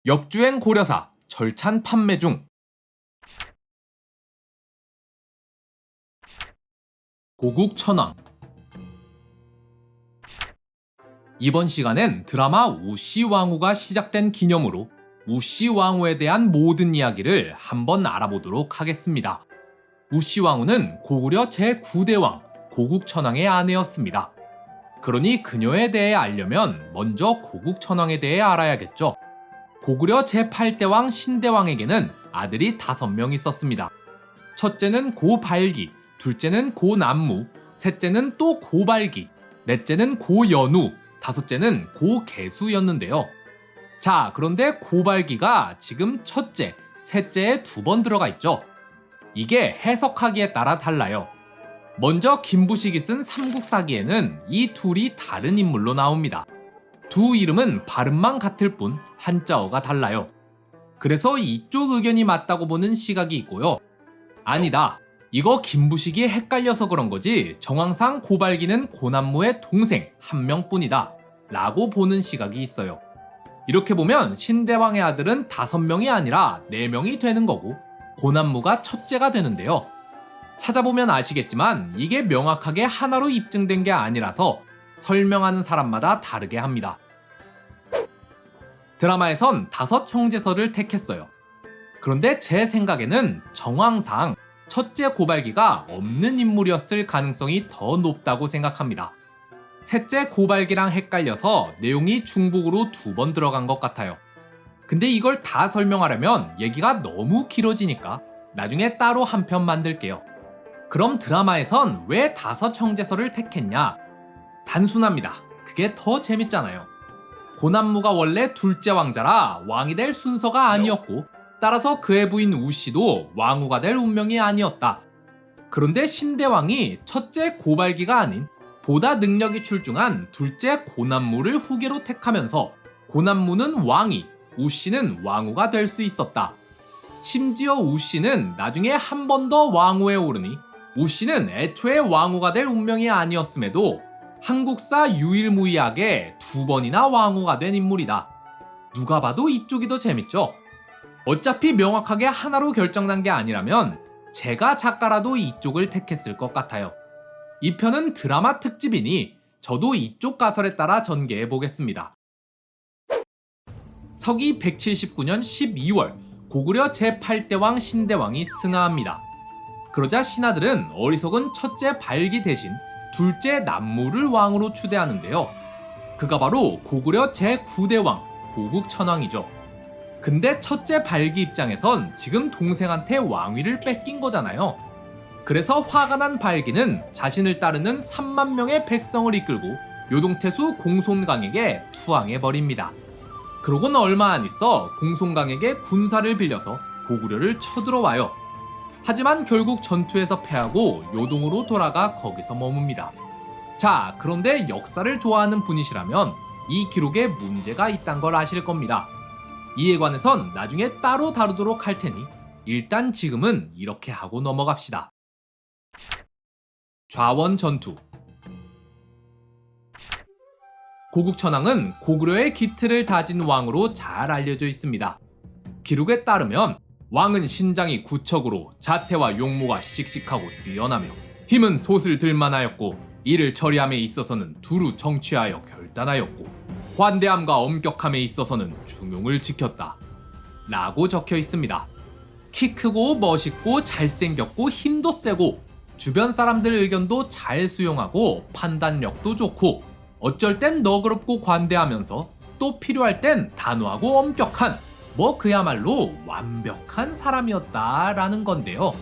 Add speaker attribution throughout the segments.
Speaker 1: 역주행 고려사 절찬 판매 중. 고국 천왕. 이번 시간엔 드라마 우씨 왕후가 시작된 기념으로 우씨 왕후에 대한 모든 이야기를 한번 알아보도록 하겠습니다. 우씨 왕후는 고구려 제9대 왕 고국 천왕의 아내였습니다. 그러니 그녀에 대해 알려면 먼저 고국 천왕에 대해 알아야겠죠. 고구려 제8대 왕 신대왕에게는 아들이 5명 있었습니다. 첫째는 고발기, 둘째는 고남무, 셋째는 또 고발기, 넷째는 고연우, 다섯째는 고개수였는데요. 자, 그런데 고발기가 지금 첫째, 셋째에 2번 들어가 있죠. 이게 해석하기에 따라 달라요. 먼저 김부식이 쓴 삼국사기에는 이 둘이 다른 인물로 나옵니다. 두 이름은 발음만 같을 뿐 한자어가 달라요. 그래서 이쪽 의견이 맞다고 보는 시각이 있고요. 아니다, 이거 김부식이 헷갈려서 그런 거지 정황상 고발기는 고남무의 동생 1명뿐이다 라고 보는 시각이 있어요. 이렇게 보면 신대왕의 아들은 5명이 아니라 4명이 되는 거고 고남무가 첫째가 되는데요. 찾아보면 아시겠지만 이게 명확하게 하나로 입증된 게 아니라서 설명하는 사람마다 다르게 합니다. 드라마에선 5 형제설을 택했어요. 그런데 제 생각에는 정황상 첫째 고발기가 없는 인물이었을 가능성이 더 높다고 생각합니다. 셋째 고발기랑 헷갈려서 내용이 중복으로 2번 들어간 것 같아요. 근데 이걸 다 설명하려면 얘기가 너무 길어지니까 나중에 따로 한 편 만들게요. 그럼 드라마에선 왜 5 형제설을 택했냐? 단순합니다. 그게 더 재밌잖아요. 고남무가 원래 둘째 왕자라 왕이 될 순서가 아니었고 따라서 그의 부인 우씨도 왕후가 될 운명이 아니었다. 그런데 신대왕이 첫째 고발기가 아닌 보다 능력이 출중한 둘째 고남무를 후계로 택하면서 고남무는 왕이, 우씨는 왕후가 될 수 있었다. 심지어 우씨는 나중에 한 번 더 왕후에 오르니 우씨는 애초에 왕후가 될 운명이 아니었음에도 한국사 유일무이하게 2번이나 왕후가 된 인물이다. 누가 봐도 이쪽이 더 재밌죠? 어차피 명확하게 하나로 결정난 게 아니라면 제가 작가라도 이쪽을 택했을 것 같아요. 이 편은 드라마 특집이니 저도 이쪽 가설에 따라 전개해 보겠습니다. 서기 179년 12월 고구려 제8대 왕 신대왕이 승하합니다. 그러자 신하들은 어리석은 첫째 발기 대신 둘째 남무를 왕으로 추대하는데요. 그가 바로 고구려 제9대 왕 고국 천왕이죠. 근데 첫째 발기 입장에선 지금 동생한테 왕위를 뺏긴 거잖아요. 그래서 화가 난 발기는 자신을 따르는 3만 명의 백성을 이끌고 요동태수 공손강에게 투항해버립니다. 그러곤 얼마 안 있어 공손강에게 군사를 빌려서 고구려를 쳐들어와요. 하지만 결국 전투에서 패하고 요동으로 돌아가 거기서 머뭅니다. 자, 그런데 역사를 좋아하는 분이시라면 이 기록에 문제가 있단 걸 아실 겁니다. 이에 관해선 나중에 따로 다루도록 할 테니 일단 지금은 이렇게 하고 넘어갑시다. 좌원 전투. 고국 천왕은 고구려의 기틀을 다진 왕으로 잘 알려져 있습니다. 기록에 따르면 왕은 신장이 구척으로 자태와 용모가 씩씩하고 뛰어나며 힘은 솥을 들만하였고 이를 처리함에 있어서는 두루 정취하여 결단하였고 관대함과 엄격함에 있어서는 중용을 지켰다 라고 적혀 있습니다. 키 크고 멋있고 잘생겼고 힘도 세고 주변 사람들 의견도 잘 수용하고 판단력도 좋고 어쩔 땐 너그럽고 관대하면서 또 필요할 땐 단호하고 엄격한 그야말로 완벽한 사람이었다라는 건데요.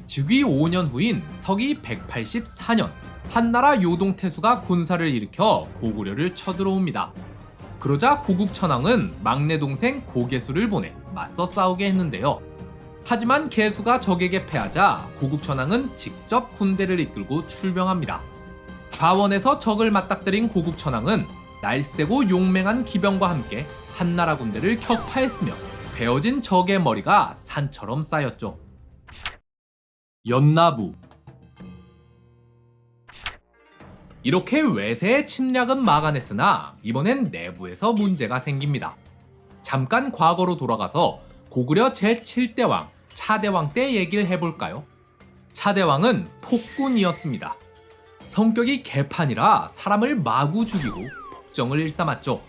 Speaker 1: 즉위 5년 후인 서기 184년 한나라 요동태수가 군사를 일으켜 고구려를 쳐들어옵니다. 그러자 고국 천왕은 막내 동생 고개수를 보내 맞서 싸우게 했는데요. 하지만 개수가 적에게 패하자 고국 천왕은 직접 군대를 이끌고 출병합니다. 좌원에서 적을 맞닥뜨린 고국 천왕은 날쌔고 용맹한 기병과 함께 한나라 군대를 격파했으며 베어진 적의 머리가 산처럼 쌓였죠. 연나부. 이렇게 외세의 침략은 막아냈으나 이번엔 내부에서 문제가 생깁니다. 잠깐 과거로 돌아가서 고구려 제7대 왕 차대왕 때 얘기를 해볼까요? 차대왕은 폭군이었습니다. 성격이 개판이라 사람을 마구 죽이고 폭정을 일삼았죠.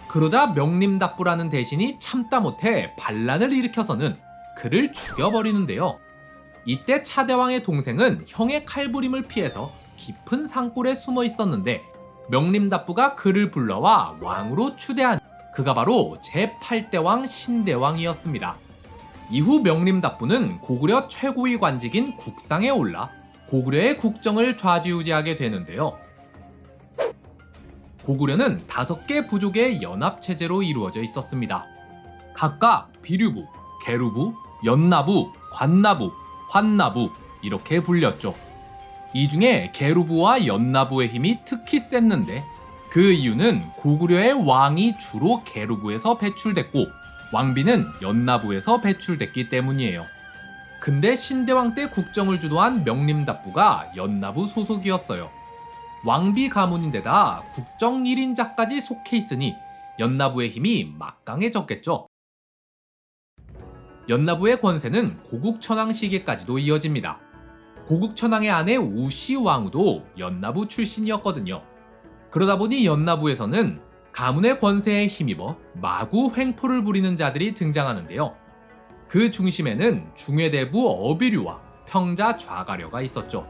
Speaker 1: 그러자 명림답부라는 대신이 참다 못해 반란을 일으켜서는 그를 죽여버리는데요. 이때 차대왕의 동생은 형의 칼부림을 피해서 깊은 산골에 숨어 있었는데 명림답부가 그를 불러와 왕으로 추대한 그가 바로 제8대왕 신대왕이었습니다. 이후 명림답부는 고구려 최고위 관직인 국상에 올라 고구려의 국정을 좌지우지하게 되는데요. 고구려는 5개 부족의 연합체제로 이루어져 있었습니다. 각각 비류부, 계류부, 연나부, 관나부, 환나부 이렇게 불렸죠. 이 중에 계류부와 연나부의 힘이 특히 셌는데 그 이유는 고구려의 왕이 주로 계류부에서 배출됐고 왕비는 연나부에서 배출됐기 때문이에요. 근데 신대왕 때 국정을 주도한 명림답부가 연나부 소속이었어요. 왕비 가문인데다 국정 1인자까지 속해 있으니 연나부의 힘이 막강해졌겠죠. 연나부의 권세는 고국천왕 시기까지도 이어집니다. 고국천왕의 아내 우시왕후도 연나부 출신이었거든요. 그러다 보니 연나부에서는 가문의 권세에 힘입어 마구 횡포를 부리는 자들이 등장하는데요. 그 중심에는 중해대부 어비류와 평자 좌가려가 있었죠.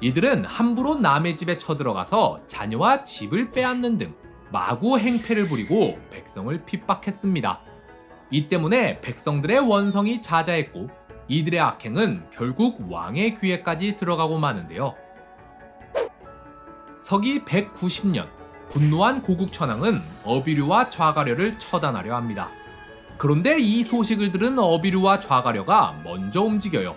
Speaker 1: 이들은 함부로 남의 집에 쳐들어가서 자녀와 집을 빼앗는 등 마구 행패를 부리고 백성을 핍박했습니다. 이 때문에 백성들의 원성이 자자했고 이들의 악행은 결국 왕의 귀에까지 들어가고 마는데요. 서기 190년 분노한 고국천왕은 어비류와 좌가려를 처단하려 합니다. 그런데 이 소식을 들은 어비류와 좌가려가 먼저 움직여요.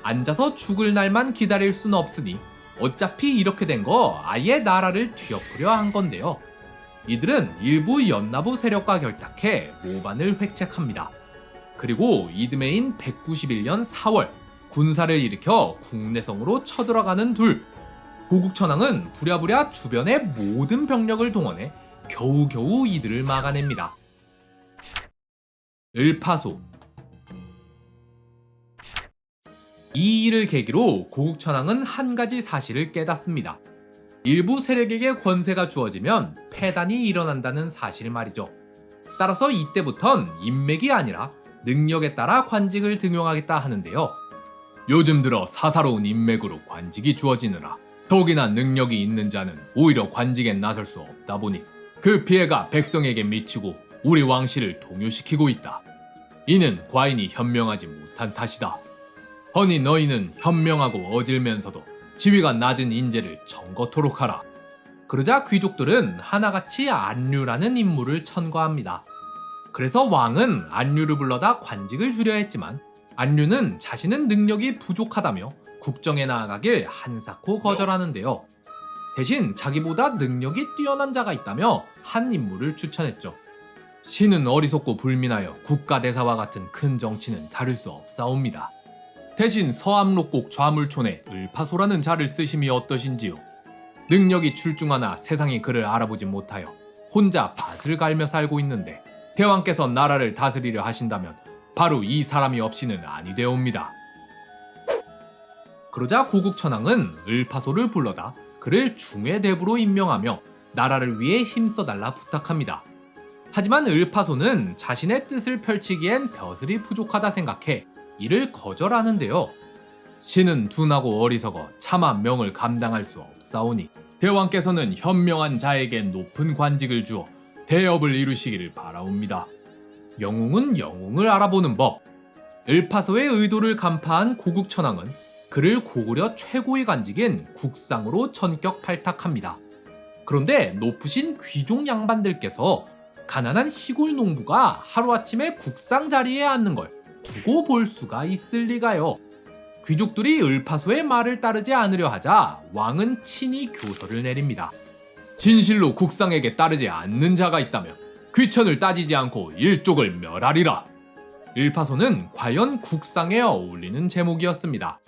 Speaker 1: 앉아서 죽을 날만 기다릴 순 없으니 어차피 이렇게 된 거 아예 나라를 뒤엎으려 한 건데요. 이들은 일부 연나부 세력과 결탁해 모반을 획책합니다. 그리고 이듬해인 191년 4월 군사를 일으켜 국내성으로 쳐들어가는 둘. 고국천왕은 부랴부랴 주변의 모든 병력을 동원해 겨우겨우 이들을 막아냅니다. 을파소. 이 일을 계기로 고국천왕은 한 가지 사실을 깨닫습니다. 일부 세력에게 권세가 주어지면 패단이 일어난다는 사실 말이죠. 따라서 이때부턴 인맥이 아니라 능력에 따라 관직을 등용하겠다 하는데요. 요즘 들어 사사로운 인맥으로 관직이 주어지느라 더욱이나 능력이 있는 자는 오히려 관직에 나설 수 없다 보니 그 피해가 백성에게 미치고 우리 왕실을 동요시키고 있다. 이는 과인이 현명하지 못한 탓이다. 허니 너희는 현명하고 어질면서도 지위가 낮은 인재를 정거토록 하라. 그러자 귀족들은 하나같이 안류라는 인물을 천거합니다. 그래서 왕은 안류를 불러다 관직을 주려 했지만 안류는 자신은 능력이 부족하다며 국정에 나아가길 한사코 거절하는데요. 대신 자기보다 능력이 뛰어난 자가 있다며 한 인물을 추천했죠. 신은 어리석고 불민하여 국가대사와 같은 큰 정치는 다룰 수 없사옵니다. 대신 서암록곡 좌물촌에 을파소라는 자를 쓰심이 어떠신지요? 능력이 출중하나 세상이 그를 알아보지 못하여 혼자 밭을 갈며 살고 있는데 대왕께서 나라를 다스리려 하신다면 바로 이 사람이 없이는 아니 되옵니다. 그러자 고국천왕은 을파소를 불러다 그를 중해대부로 임명하며 나라를 위해 힘써달라 부탁합니다. 하지만 을파소는 자신의 뜻을 펼치기엔 벼슬이 부족하다 생각해 이를 거절하는데요. 신은 둔하고 어리석어 차마 명을 감당할 수 없사오니 대왕께서는 현명한 자에게 높은 관직을 주어 대업을 이루시기를 바라옵니다. 영웅은 영웅을 알아보는 법. 을파소의 의도를 간파한 고국천왕은 그를 고구려 최고의 관직인 국상으로 전격 발탁합니다. 그런데 높으신 귀족 양반들께서 가난한 시골 농부가 하루아침에 국상 자리에 앉는 걸 두고 볼 수가 있을 리가요. 귀족들이 을파소의 말을 따르지 않으려 하자 왕은 친히 교서를 내립니다. 진실로 국상에게 따르지 않는 자가 있다면 귀천을 따지지 않고 일족을 멸하리라. 을파소는 과연 국상에 어울리는 제목이었습니다.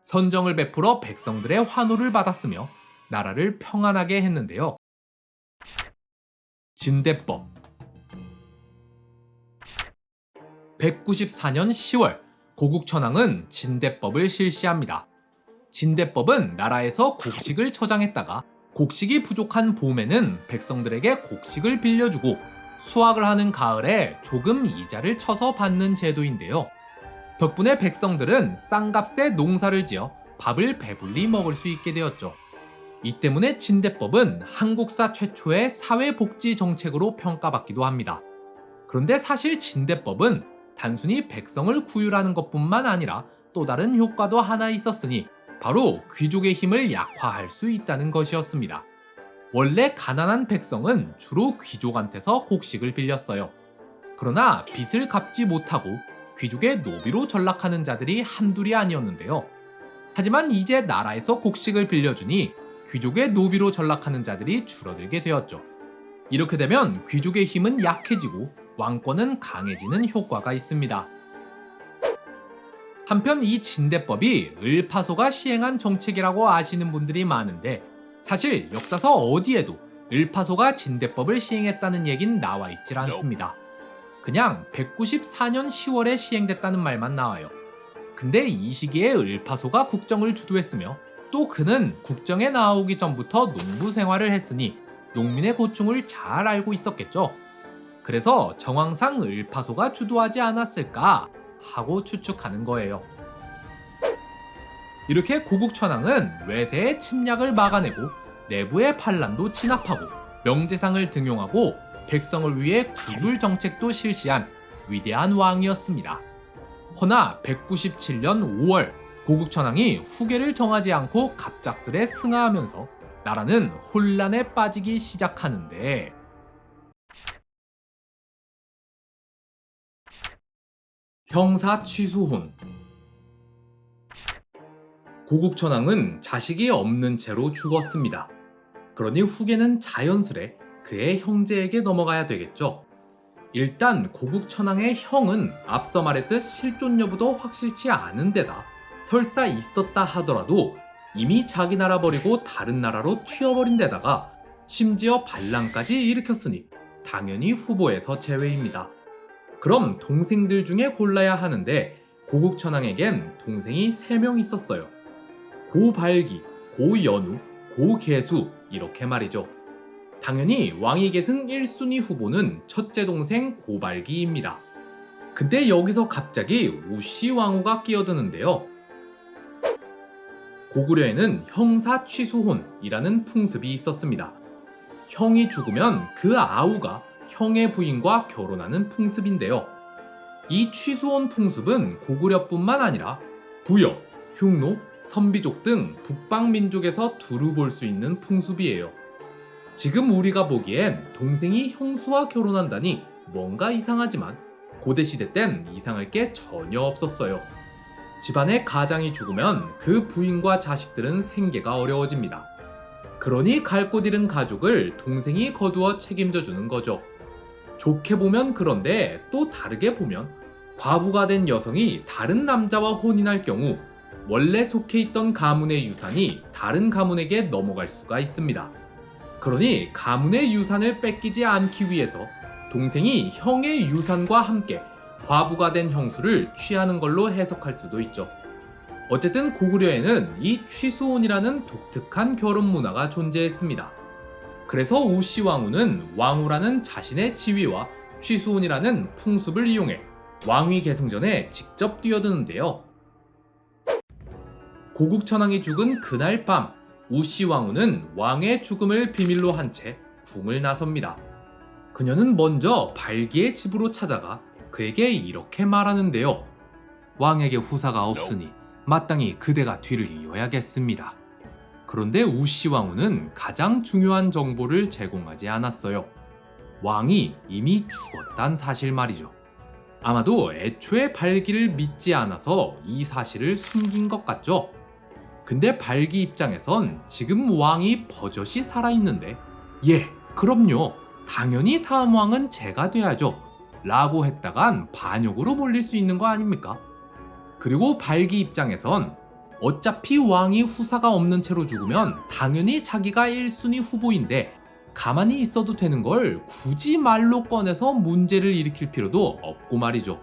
Speaker 1: 선정을 베풀어 백성들의 환호를 받았으며 나라를 평안하게 했는데요. 진대법. 194년 10월 고국천왕은 진대법을 실시합니다. 진대법은 나라에서 곡식을 처장했다가 곡식이 부족한 봄에는 백성들에게 곡식을 빌려주고 수확을 하는 가을에 조금 이자를 쳐서 받는 제도인데요. 덕분에 백성들은 싼값에 농사를 지어 밥을 배불리 먹을 수 있게 되었죠. 이 때문에 진대법은 한국사 최초의 사회복지 정책으로 평가받기도 합니다. 그런데 사실 진대법은 단순히 백성을 구휼하는 것뿐만 아니라 또 다른 효과도 하나 있었으니 바로 귀족의 힘을 약화할 수 있다는 것이었습니다. 원래 가난한 백성은 주로 귀족한테서 곡식을 빌렸어요. 그러나 빚을 갚지 못하고 귀족의 노비로 전락하는 자들이 한둘이 아니었는데요. 하지만 이제 나라에서 곡식을 빌려주니 귀족의 노비로 전락하는 자들이 줄어들게 되었죠. 이렇게 되면 귀족의 힘은 약해지고 왕권은 강해지는 효과가 있습니다. 한편 이 진대법이 을파소가 시행한 정책이라고 아시는 분들이 많은데 사실 역사서 어디에도 을파소가 진대법을 시행했다는 얘긴 나와 있질 않습니다. 그냥 194년 10월에 시행됐다는 말만 나와요. 근데 이 시기에 을파소가 국정을 주도했으며 또 그는 국정에 나오기 전부터 농부 생활을 했으니 농민의 고충을 잘 알고 있었겠죠. 그래서 정황상 을파소가 주도하지 않았을까 하고 추측하는 거예요. 이렇게 고국천왕은 외세의 침략을 막아내고 내부의 반란도 진압하고 명제상을 등용하고 백성을 위해 구휼 정책도 실시한 위대한 왕이었습니다. 허나 197년 5월 고국천왕이 후계를 정하지 않고 갑작스레 승하하면서 나라는 혼란에 빠지기 시작하는데 형사 취수혼. 고국천왕은 자식이 없는 채로 죽었습니다. 그러니 후계는 자연스레 그의 형제에게 넘어가야 되겠죠. 일단 고국천왕의 형은 앞서 말했듯 실존 여부도 확실치 않은 데다 설사 있었다 하더라도 이미 자기 나라 버리고 다른 나라로 튀어버린 데다가 심지어 반란까지 일으켰으니 당연히 후보에서 제외입니다. 그럼 동생들 중에 골라야 하는데 고국천왕에겐 동생이 3명 있었어요. 고발기, 고연우, 고계수 이렇게 말이죠. 당연히 왕위 계승 1순위 후보는 첫째 동생 고발기입니다. 근데 여기서 갑자기 우시왕후가 끼어드는데요. 고구려에는 형사 취수혼이라는 풍습이 있었습니다. 형이 죽으면 그 아우가 형의 부인과 결혼하는 풍습인데요. 이 취수혼 풍습은 고구려뿐만 아니라 부여, 흉노, 선비족 등 북방민족에서 두루 볼 수 있는 풍습이에요. 지금 우리가 보기엔 동생이 형수와 결혼한다니 뭔가 이상하지만 고대시대 땐 이상할 게 전혀 없었어요. 집안의 가장이 죽으면 그 부인과 자식들은 생계가 어려워집니다. 그러니 갈 곳 잃은 가족을 동생이 거두어 책임져주는 거죠. 좋게 보면 그런데 또 다르게 보면 과부가 된 여성이 다른 남자와 혼인할 경우 원래 속해 있던 가문의 유산이 다른 가문에게 넘어갈 수가 있습니다. 그러니 가문의 유산을 뺏기지 않기 위해서 동생이 형의 유산과 함께 과부가 된 형수를 취하는 걸로 해석할 수도 있죠. 어쨌든 고구려에는 이 취수혼이라는 독특한 결혼 문화가 존재했습니다. 그래서 우시왕후는 왕후라는 자신의 지위와 취수혼이라는 풍습을 이용해 왕위 계승 전에 직접 뛰어드는데요. 고국천왕이 죽은 그날 밤 우시왕후는 왕의 죽음을 비밀로 한 채 궁을 나섭니다. 그녀는 먼저 발기의 집으로 찾아가 그에게 이렇게 말하는데요. 왕에게 후사가 없으니 마땅히 그대가 뒤를 이어야겠습니다. 그런데 우시왕후는 가장 중요한 정보를 제공하지 않았어요. 왕이 이미 죽었단 사실 말이죠. 아마도 애초에 발기를 믿지 않아서 이 사실을 숨긴 것 같죠? 근데 발기 입장에선 지금 왕이 버젓이 살아있는데 예, 그럼요. 당연히 다음 왕은 제가 돼야죠. 라고 했다간 반역으로 몰릴 수 있는 거 아닙니까? 그리고 발기 입장에선 어차피 왕이 후사가 없는 채로 죽으면 당연히 자기가 1순위 후보인데 가만히 있어도 되는 걸 굳이 말로 꺼내서 문제를 일으킬 필요도 없고 말이죠.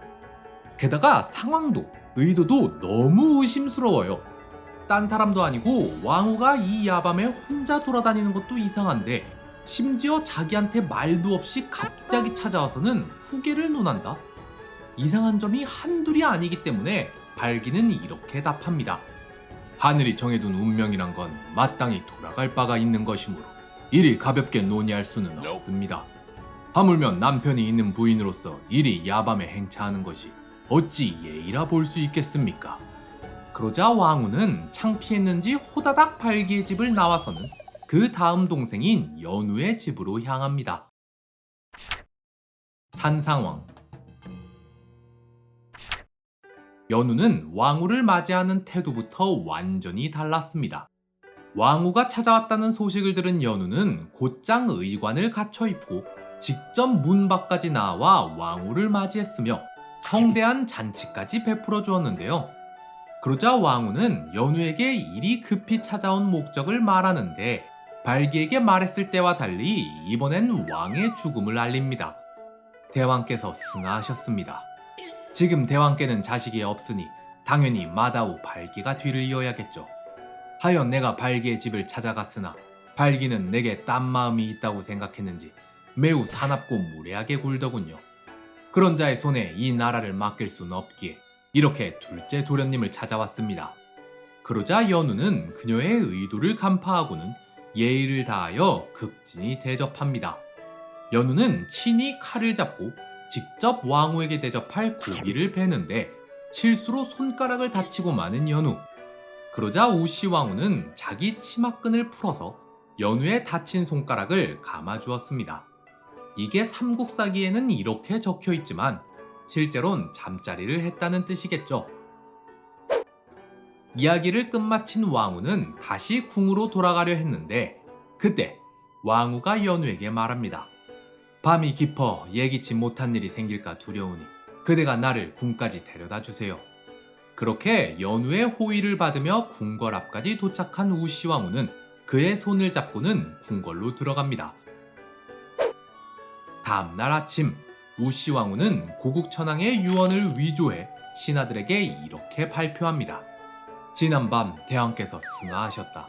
Speaker 1: 게다가 상황도, 의도도 너무 의심스러워요. 딴 사람도 아니고 왕후가 이 야밤에 혼자 돌아다니는 것도 이상한데 심지어 자기한테 말도 없이 갑자기 찾아와서는 후계를 논한다? 이상한 점이 한둘이 아니기 때문에 발기는 이렇게 답합니다. 하늘이 정해둔 운명이란 건 마땅히 돌아갈 바가 있는 것이므로 이리 가볍게 논의할 수는 없습니다. 하물며 남편이 있는 부인으로서 이리 야밤에 행차하는 것이 어찌 예의라 볼 수 있겠습니까? 그러자 왕후는 창피했는지 호다닥 발기의 집을 나와서는 그 다음 동생인 연우의 집으로 향합니다. 산상황. 연우는 왕후를 맞이하는 태도부터 완전히 달랐습니다. 왕후가 찾아왔다는 소식을 들은 연우는 곧장 의관을 갖춰 입고 직접 문 밖까지 나와 왕후를 맞이했으며 성대한 잔치까지 베풀어 주었는데요. 그러자 왕후는 연우에게 이리 급히 찾아온 목적을 말하는데 발기에게 말했을 때와 달리 이번엔 왕의 죽음을 알립니다. 대왕께서 승하하셨습니다. 지금 대왕께는 자식이 없으니 당연히 마다우 발기가 뒤를 이어야겠죠. 하여 내가 발기의 집을 찾아갔으나 발기는 내게 딴 마음이 있다고 생각했는지 매우 사납고 무례하게 굴더군요. 그런 자의 손에 이 나라를 맡길 수는 없기에 이렇게 둘째 도련님을 찾아왔습니다. 그러자 연우는 그녀의 의도를 간파하고는 예의를 다하여 극진히 대접합니다. 연우는 친히 칼을 잡고 직접 왕후에게 대접할 고기를 베는데 실수로 손가락을 다치고 마는 연우. 그러자 우씨 왕후는 자기 치마끈을 풀어서 연우의 다친 손가락을 감아주었습니다. 이게 삼국사기에는 이렇게 적혀있지만 실제론 잠자리를 했다는 뜻이겠죠. 이야기를 끝마친 왕후는 다시 궁으로 돌아가려 했는데 그때 왕후가 연우에게 말합니다. 밤이 깊어 예기치 못한 일이 생길까 두려우니 그대가 나를 궁까지 데려다 주세요. 그렇게 연우의 호의를 받으며 궁궐 앞까지 도착한 우씨 왕후는 그의 손을 잡고는 궁궐로 들어갑니다. 다음날 아침 우씨 왕후는 고국천왕의 유언을 위조해 신하들에게 이렇게 발표합니다. 지난밤 대왕께서 승하하셨다.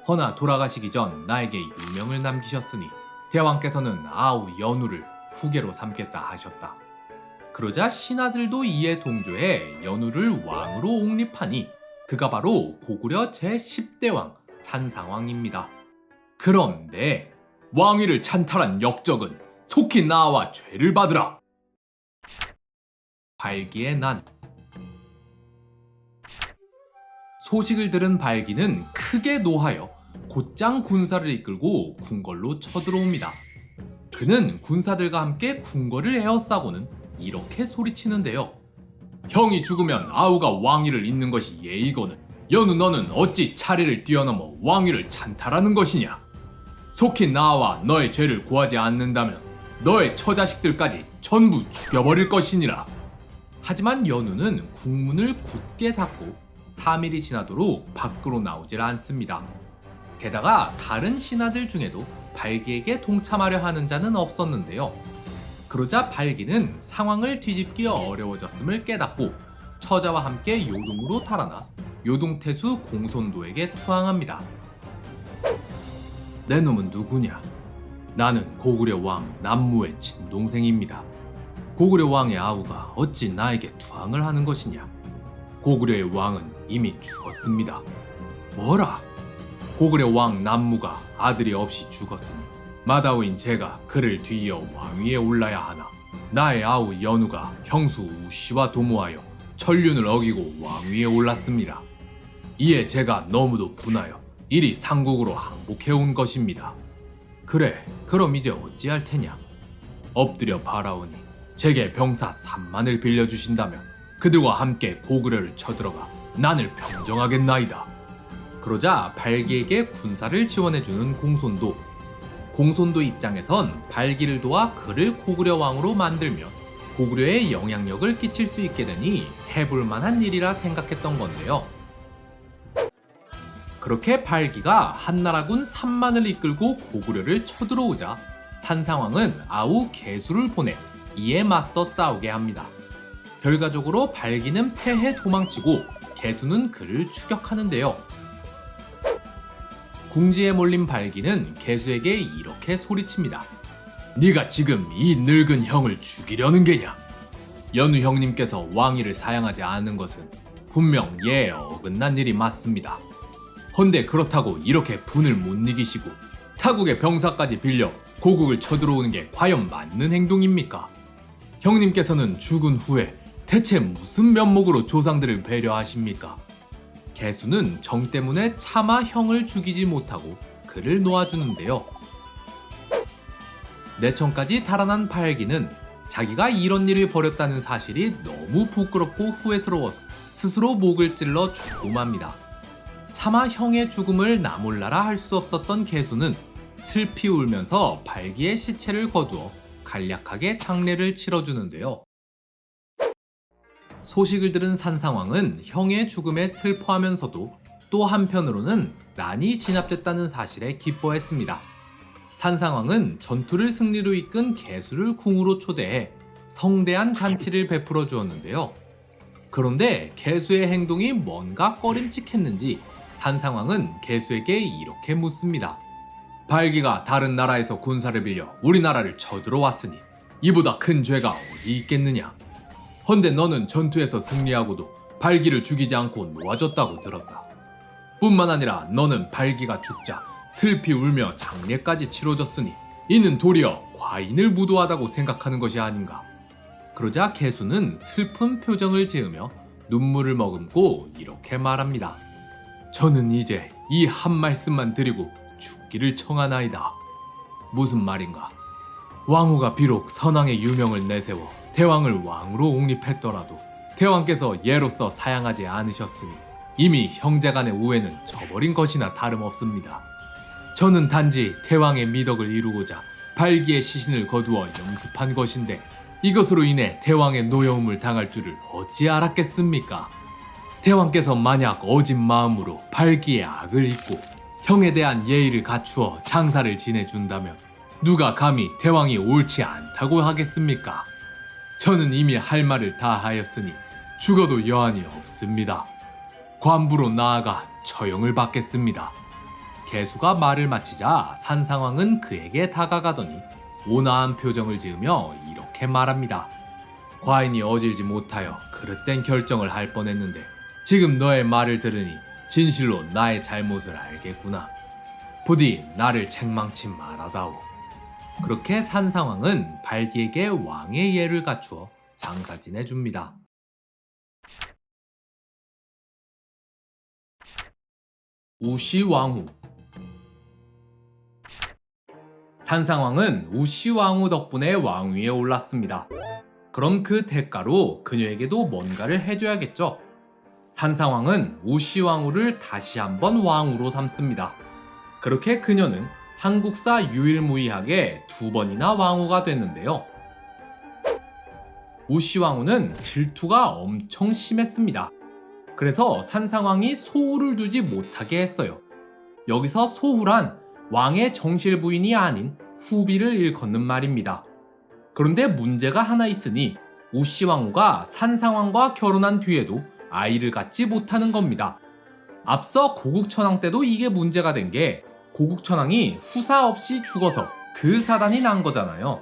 Speaker 1: 허나 돌아가시기 전 나에게 유명을 남기셨으니 대왕께서는 아우 연우를 후계로 삼겠다 하셨다. 그러자 신하들도 이에 동조해 연우를 왕으로 옹립하니 그가 바로 고구려 제10대왕 산상왕입니다. 그런데 왕위를 찬탈한 역적은 속히 나와 죄를 받으라. 발기의 난. 소식을 들은 발기는 크게 노하여 곧장 군사를 이끌고 궁궐로 쳐들어옵니다. 그는 군사들과 함께 궁궐을 에워싸고는 이렇게 소리치는데요. 형이 죽으면 아우가 왕위를 잇는 것이 예의거늘 연우 너는 어찌 차례를 뛰어넘어 왕위를 찬탈하는 것이냐? 속히 나와 너의 죄를 고하지 않는다면 너의 처자식들까지 전부 죽여버릴 것이니라. 하지만 연우는 국문을 굳게 닫고 3일이 지나도록 밖으로 나오질 않습니다. 게다가 다른 신하들 중에도 발기에게 동참하려 하는 자는 없었는데요. 그러자 발기는 상황을 뒤집기 어려워졌음을 깨닫고 처자와 함께 요동으로 달아나 요동태수 공손도에게 투항합니다. 내 놈은 누구냐? 나는 고구려 왕 남무의 친동생입니다. 고구려 왕의 아우가 어찌 나에게 투항을 하는 것이냐? 고구려의 왕은 이미 죽었습니다. 뭐라? 고구려 왕 남무가 아들이 없이 죽었으니 마다오인 제가 그를 뒤이어 왕위에 올라야 하나 나의 아우 연우가 형수 우씨와 도모하여 천륜을 어기고 왕위에 올랐습니다. 이에 제가 너무도 분하여 이리 상국으로 항복해 온 것입니다. 그래, 그럼 이제 어찌할 테냐? 엎드려 바라오니 제게 병사 3만을 빌려주신다면 그들과 함께 고구려를 쳐들어가 난을 평정하겠나이다. 그러자 발기에게 군사를 지원해주는 공손도 입장에선 발기를 도와 그를 고구려 왕으로 만들며 고구려에 영향력을 끼칠 수 있게 되니 해볼 만한 일이라 생각했던 건데요. 그렇게 발기가 한나라군 3만을 이끌고 고구려를 쳐들어오자 산상왕은 아우 개수를 보내 이에 맞서 싸우게 합니다. 결과적으로 발기는 패해 도망치고 개수는 그를 추격하는데요. 궁지에 몰린 발기는 개수에게 이렇게 소리칩니다. 네가 지금 이 늙은 형을 죽이려는 게냐? 연우 형님께서 왕위를 사양하지 않은 것은 분명 예에 어긋난 일이 맞습니다. 헌데 그렇다고 이렇게 분을 못 이기시고 타국의 병사까지 빌려 고국을 쳐들어오는 게 과연 맞는 행동입니까? 형님께서는 죽은 후에 대체 무슨 면목으로 조상들을 배려하십니까? 개수는 정 때문에 차마 형을 죽이지 못하고 그를 놓아주는데요. 내천까지 달아난 발기는 자기가 이런 일을 벌였다는 사실이 너무 부끄럽고 후회스러워서 스스로 목을 찔러 죽고 맙니다. 차마 형의 죽음을 나 몰라라 할 수 없었던 개수는 슬피 울면서 발기의 시체를 거두어 간략하게 장례를 치러주는데요. 소식을 들은 산상왕은 형의 죽음에 슬퍼하면서도 또 한편으로는 난이 진압됐다는 사실에 기뻐했습니다. 산상왕은 전투를 승리로 이끈 개수를 궁으로 초대해 성대한 잔치를 베풀어 주었는데요. 그런데 개수의 행동이 뭔가 꺼림칙했는지 산상왕은 개수에게 이렇게 묻습니다. 발기가 다른 나라에서 군사를 빌려 우리나라를 쳐들어왔으니 이보다 큰 죄가 어디 있겠느냐? 헌데 너는 전투에서 승리하고도 발기를 죽이지 않고 놓아줬다고 들었다. 뿐만 아니라 너는 발기가 죽자 슬피 울며 장례까지 치러졌으니 이는 도리어 과인을 무도하다고 생각하는 것이 아닌가. 그러자 개수는 슬픈 표정을 지으며 눈물을 머금고 이렇게 말합니다. 저는 이제 이 한 말씀만 드리고 죽기를 청하나이다. 무슨 말인가? 왕후가 비록 선왕의 유명을 내세워 대왕을 왕으로 옹립했더라도 대왕께서 예로서 사양하지 않으셨으니 이미 형제간의 우애는 저버린 것이나 다름없습니다. 저는 단지 대왕의 미덕을 이루고자 발기의 시신을 거두어 영습한 것인데 이것으로 인해 대왕의 노여움을 당할 줄을 어찌 알았겠습니까? 대왕께서 만약 어진 마음으로 발기의 악을 잊고 형에 대한 예의를 갖추어 장사를 지내준다면 누가 감히 대왕이 옳지 않다고 하겠습니까? 저는 이미 할 말을 다 하였으니 죽어도 여한이 없습니다. 관부로 나아가 처형을 받겠습니다. 개수가 말을 마치자 산상왕은 그에게 다가가더니 온화한 표정을 지으며 이렇게 말합니다. 과인이 어질지 못하여 그릇된 결정을 할 뻔했는데 지금 너의 말을 들으니 진실로 나의 잘못을 알겠구나. 부디 나를 책망치 말아다오. 그렇게 산상왕은 발기에게 왕의 예를 갖추어 장사 지내줍니다. 우시왕후. 산상왕은 우시왕후 덕분에 왕위에 올랐습니다. 그럼 그 대가로 그녀에게도 뭔가를 해줘야겠죠. 산상왕은 우시왕후를 다시 한번 왕후로 삼습니다. 그렇게 그녀는 한국사 유일무이하게 2번이나 왕후가 됐는데요. 우시왕후는 질투가 엄청 심했습니다. 그래서 산상왕이 소후를 두지 못하게 했어요. 여기서 소후란 왕의 정실 부인이 아닌 후비를 일컫는 말입니다. 그런데 문제가 하나 있으니 우시왕후가 산상왕과 결혼한 뒤에도 아이를 갖지 못하는 겁니다. 앞서 고국천왕 때도 이게 문제가 된 게 고국천왕이 후사 없이 죽어서 그 사단이 난 거잖아요.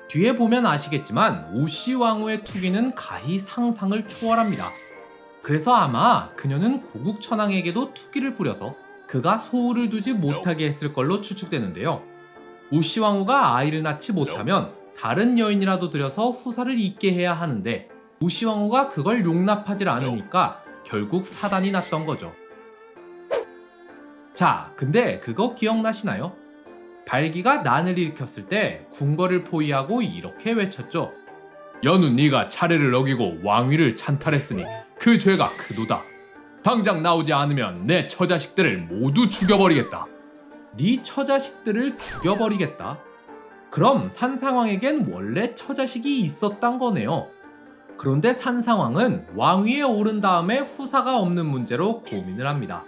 Speaker 1: 뒤에 보면 아시겠지만 우시왕후의 투기는 가히 상상을 초월합니다. 그래서 아마 그녀는 고국천왕에게도 투기를 부려서 그가 소후를 두지 못하게 했을 걸로 추측되는데요. 우시왕후가 아이를 낳지 못하면 다른 여인이라도 들여서 후사를 잇게 해야 하는데 우시왕후가 그걸 용납하지 않으니까 결국 사단이 났던 거죠. 자, 근데 그거 기억나시나요? 발기가 난을 일으켰을 때 궁궐을 포위하고 이렇게 외쳤죠. 연우 네가 차례를 어기고 왕위를 찬탈했으니 그 죄가 크도다. 당장 나오지 않으면 내 처자식들을 모두 죽여버리겠다. 네 처자식들을 죽여버리겠다? 그럼 산상왕에겐 원래 처자식이 있었단 거네요. 그런데 산상왕은 왕위에 오른 다음에 후사가 없는 문제로 고민을 합니다.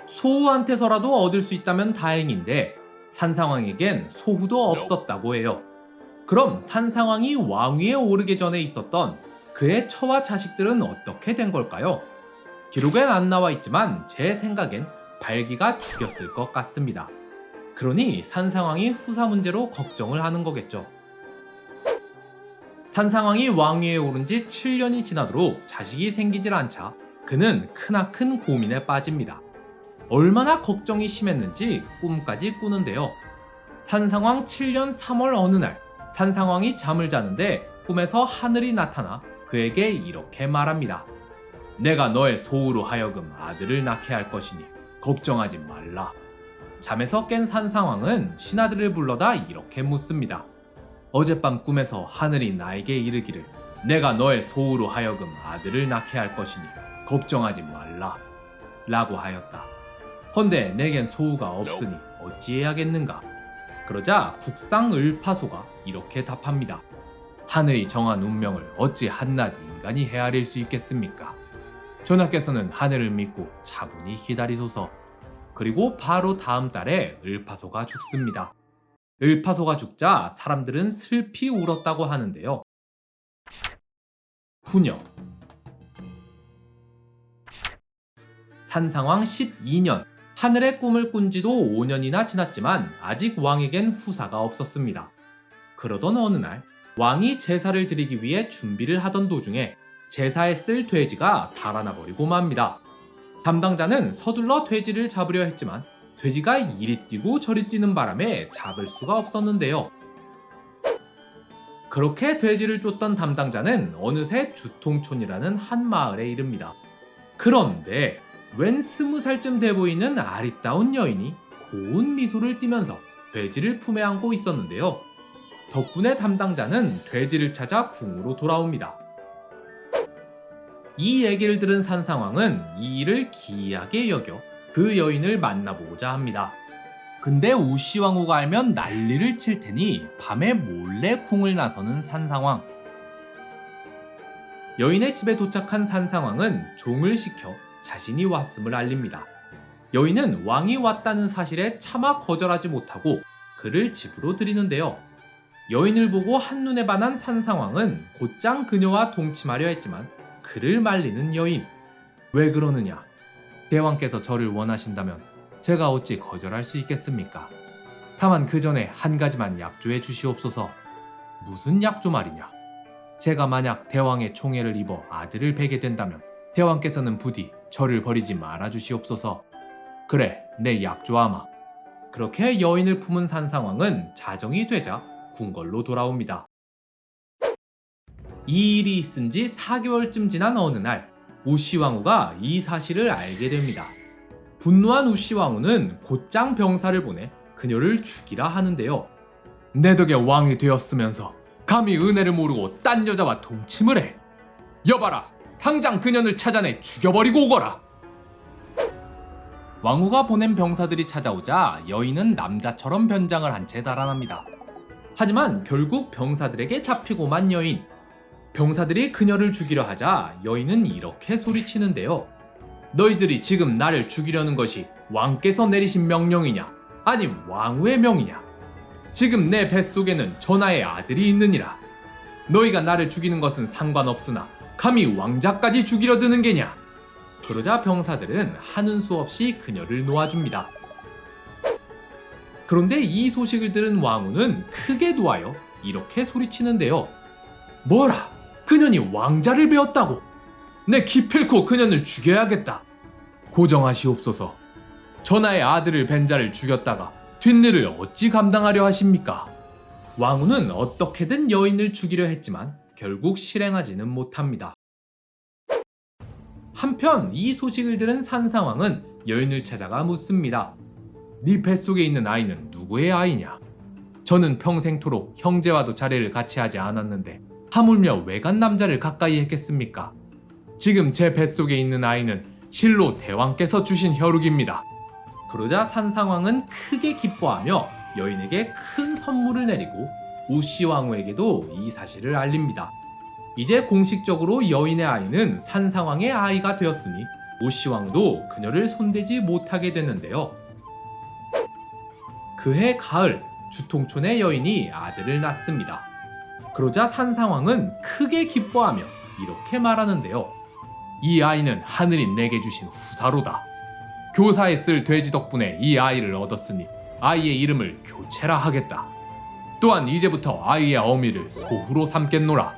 Speaker 1: 소후한테서라도 얻을 수 있다면 다행인데 산상왕에겐 소후도 없었다고 해요. 그럼 산상왕이 왕위에 오르기 전에 있었던 그의 처와 자식들은 어떻게 된 걸까요? 기록엔 안 나와 있지만 제 생각엔 발기가 죽였을 것 같습니다. 그러니 산상왕이 후사 문제로 걱정을 하는 거겠죠. 산상왕이 왕위에 오른 지 7년이 지나도록 자식이 생기질 않자 그는 크나큰 고민에 빠집니다. 얼마나 걱정이 심했는지 꿈까지 꾸는데요. 산상왕 7년 3월 어느 날 산상왕이 잠을 자는데 꿈에서 하늘이 나타나 그에게 이렇게 말합니다. 내가 너의 소우로 하여금 아들을 낳게 할 것이니 걱정하지 말라. 잠에서 깬 산상왕은 신하들을 불러다 이렇게 묻습니다. 어젯밤 꿈에서 하늘이 나에게 이르기를 내가 너의 소우로 하여금 아들을 낳게 할 것이니 걱정하지 말라 라고 하였다. 헌데 내겐 소우가 없으니 어찌해야겠는가? 그러자 국상 을파소가 이렇게 답합니다. 하늘이 정한 운명을 어찌 한낱 인간이 헤아릴 수 있겠습니까? 전하께서는 하늘을 믿고 차분히 기다리소서. 그리고 바로 다음 달에 을파소가 죽습니다. 을파소가 죽자 사람들은 슬피 울었다고 하는데요. 훈여 산상왕 12년 하늘의 꿈을 꾼 지도 5년이나 지났지만 아직 왕에겐 후사가 없었습니다. 그러던 어느 날 왕이 제사를 드리기 위해 준비를 하던 도중에 제사에 쓸 돼지가 달아나 버리고 맙니다. 담당자는 서둘러 돼지를 잡으려 했지만 돼지가 이리 뛰고 저리 뛰는 바람에 잡을 수가 없었는데요. 그렇게 돼지를 쫓던 담당자는 어느새 주통촌이라는 한 마을에 이릅니다. 그런데 웬 20살쯤 돼 보이는 아리따운 여인이 고운 미소를 띠면서 돼지를 품에 안고 있었는데요. 덕분에 담당자는 돼지를 찾아 궁으로 돌아옵니다. 이 얘기를 들은 산상왕은 이 일을 기이하게 여겨 그 여인을 만나보고자 합니다. 근데 우시왕후가 알면 난리를 칠 테니 밤에 몰래 궁을 나서는 산상왕. 여인의 집에 도착한 산상왕은 종을 시켜 자신이 왔음을 알립니다. 여인은 왕이 왔다는 사실에 차마 거절하지 못하고 그를 집으로 들이는데요. 여인을 보고 한눈에 반한 산상왕은 곧장 그녀와 동침하려 했지만 그를 말리는 여인. 왜 그러느냐? 대왕께서 저를 원하신다면 제가 어찌 거절할 수 있겠습니까? 다만 그 전에 한 가지만 약조해 주시옵소서. 무슨 약조 말이냐? 제가 만약 대왕의 총애를 입어 아들을 베게 된다면 대왕께서는 부디 저를 버리지 말아 주시옵소서. 그래, 내 약조하마. 그렇게 여인을 품은 산상왕은 자정이 되자 궁궐로 돌아옵니다. 이 일이 있은 지 4개월쯤 지난 어느 날 우시왕후가 이 사실을 알게 됩니다. 분노한 우시왕후는 곧장 병사를 보내 그녀를 죽이라 하는데요. 내 덕에 왕이 되었으면서 감히 은혜를 모르고 딴 여자와 동침을 해. 여봐라, 당장 그녀를 찾아내 죽여버리고 오거라. 왕후가 보낸 병사들이 찾아오자 여인은 남자처럼 변장을 한 채 달아납니다. 하지만 결국 병사들에게 잡히고만 여인. 병사들이 그녀를 죽이려 하자 여인은 이렇게 소리치는데요. 너희들이 지금 나를 죽이려는 것이 왕께서 내리신 명령이냐? 아님 왕후의 명이냐? 지금 내 뱃속에는 전하의 아들이 있느니라. 너희가 나를 죽이는 것은 상관없으나 감히 왕자까지 죽이려 드는 게냐? 그러자 병사들은 하는 수 없이 그녀를 놓아줍니다. 그런데 이 소식을 들은 왕후는 크게 노하여 이렇게 소리치는데요. 뭐라? 그년이 왕자를 베었다고? 내 기필코 그년을 죽여야겠다. 고정하시옵소서. 전하의 아들을 벤 자를 죽였다가 뒷일을 어찌 감당하려 하십니까? 왕후는 어떻게든 여인을 죽이려 했지만 결국 실행하지는 못합니다. 한편 이 소식을 들은 산상왕은 여인을 찾아가 묻습니다. 네 뱃속에 있는 아이는 누구의 아이냐? 저는 평생토록 형제와도 자리를 같이 하지 않았는데 하물며 외간 남자를 가까이 했겠습니까? 지금 제 뱃속에 있는 아이는 실로 대왕께서 주신 혈육입니다. 그러자 산상왕은 크게 기뻐하며 여인에게 큰 선물을 내리고 우시왕후에게도 이 사실을 알립니다. 이제 공식적으로 여인의 아이는 산상왕의 아이가 되었으니 우시왕도 그녀를 손대지 못하게 됐는데요. 그해 가을 주통촌의 여인이 아들을 낳습니다. 그러자 산상왕은 크게 기뻐하며 이렇게 말하는데요. 이 아이는 하늘이 내게 주신 후사로다. 교사에 쓸 돼지 덕분에 이 아이를 얻었으니 아이의 이름을 교체라 하겠다. 또한 이제부터 아이의 어미를 소후로 삼겠노라.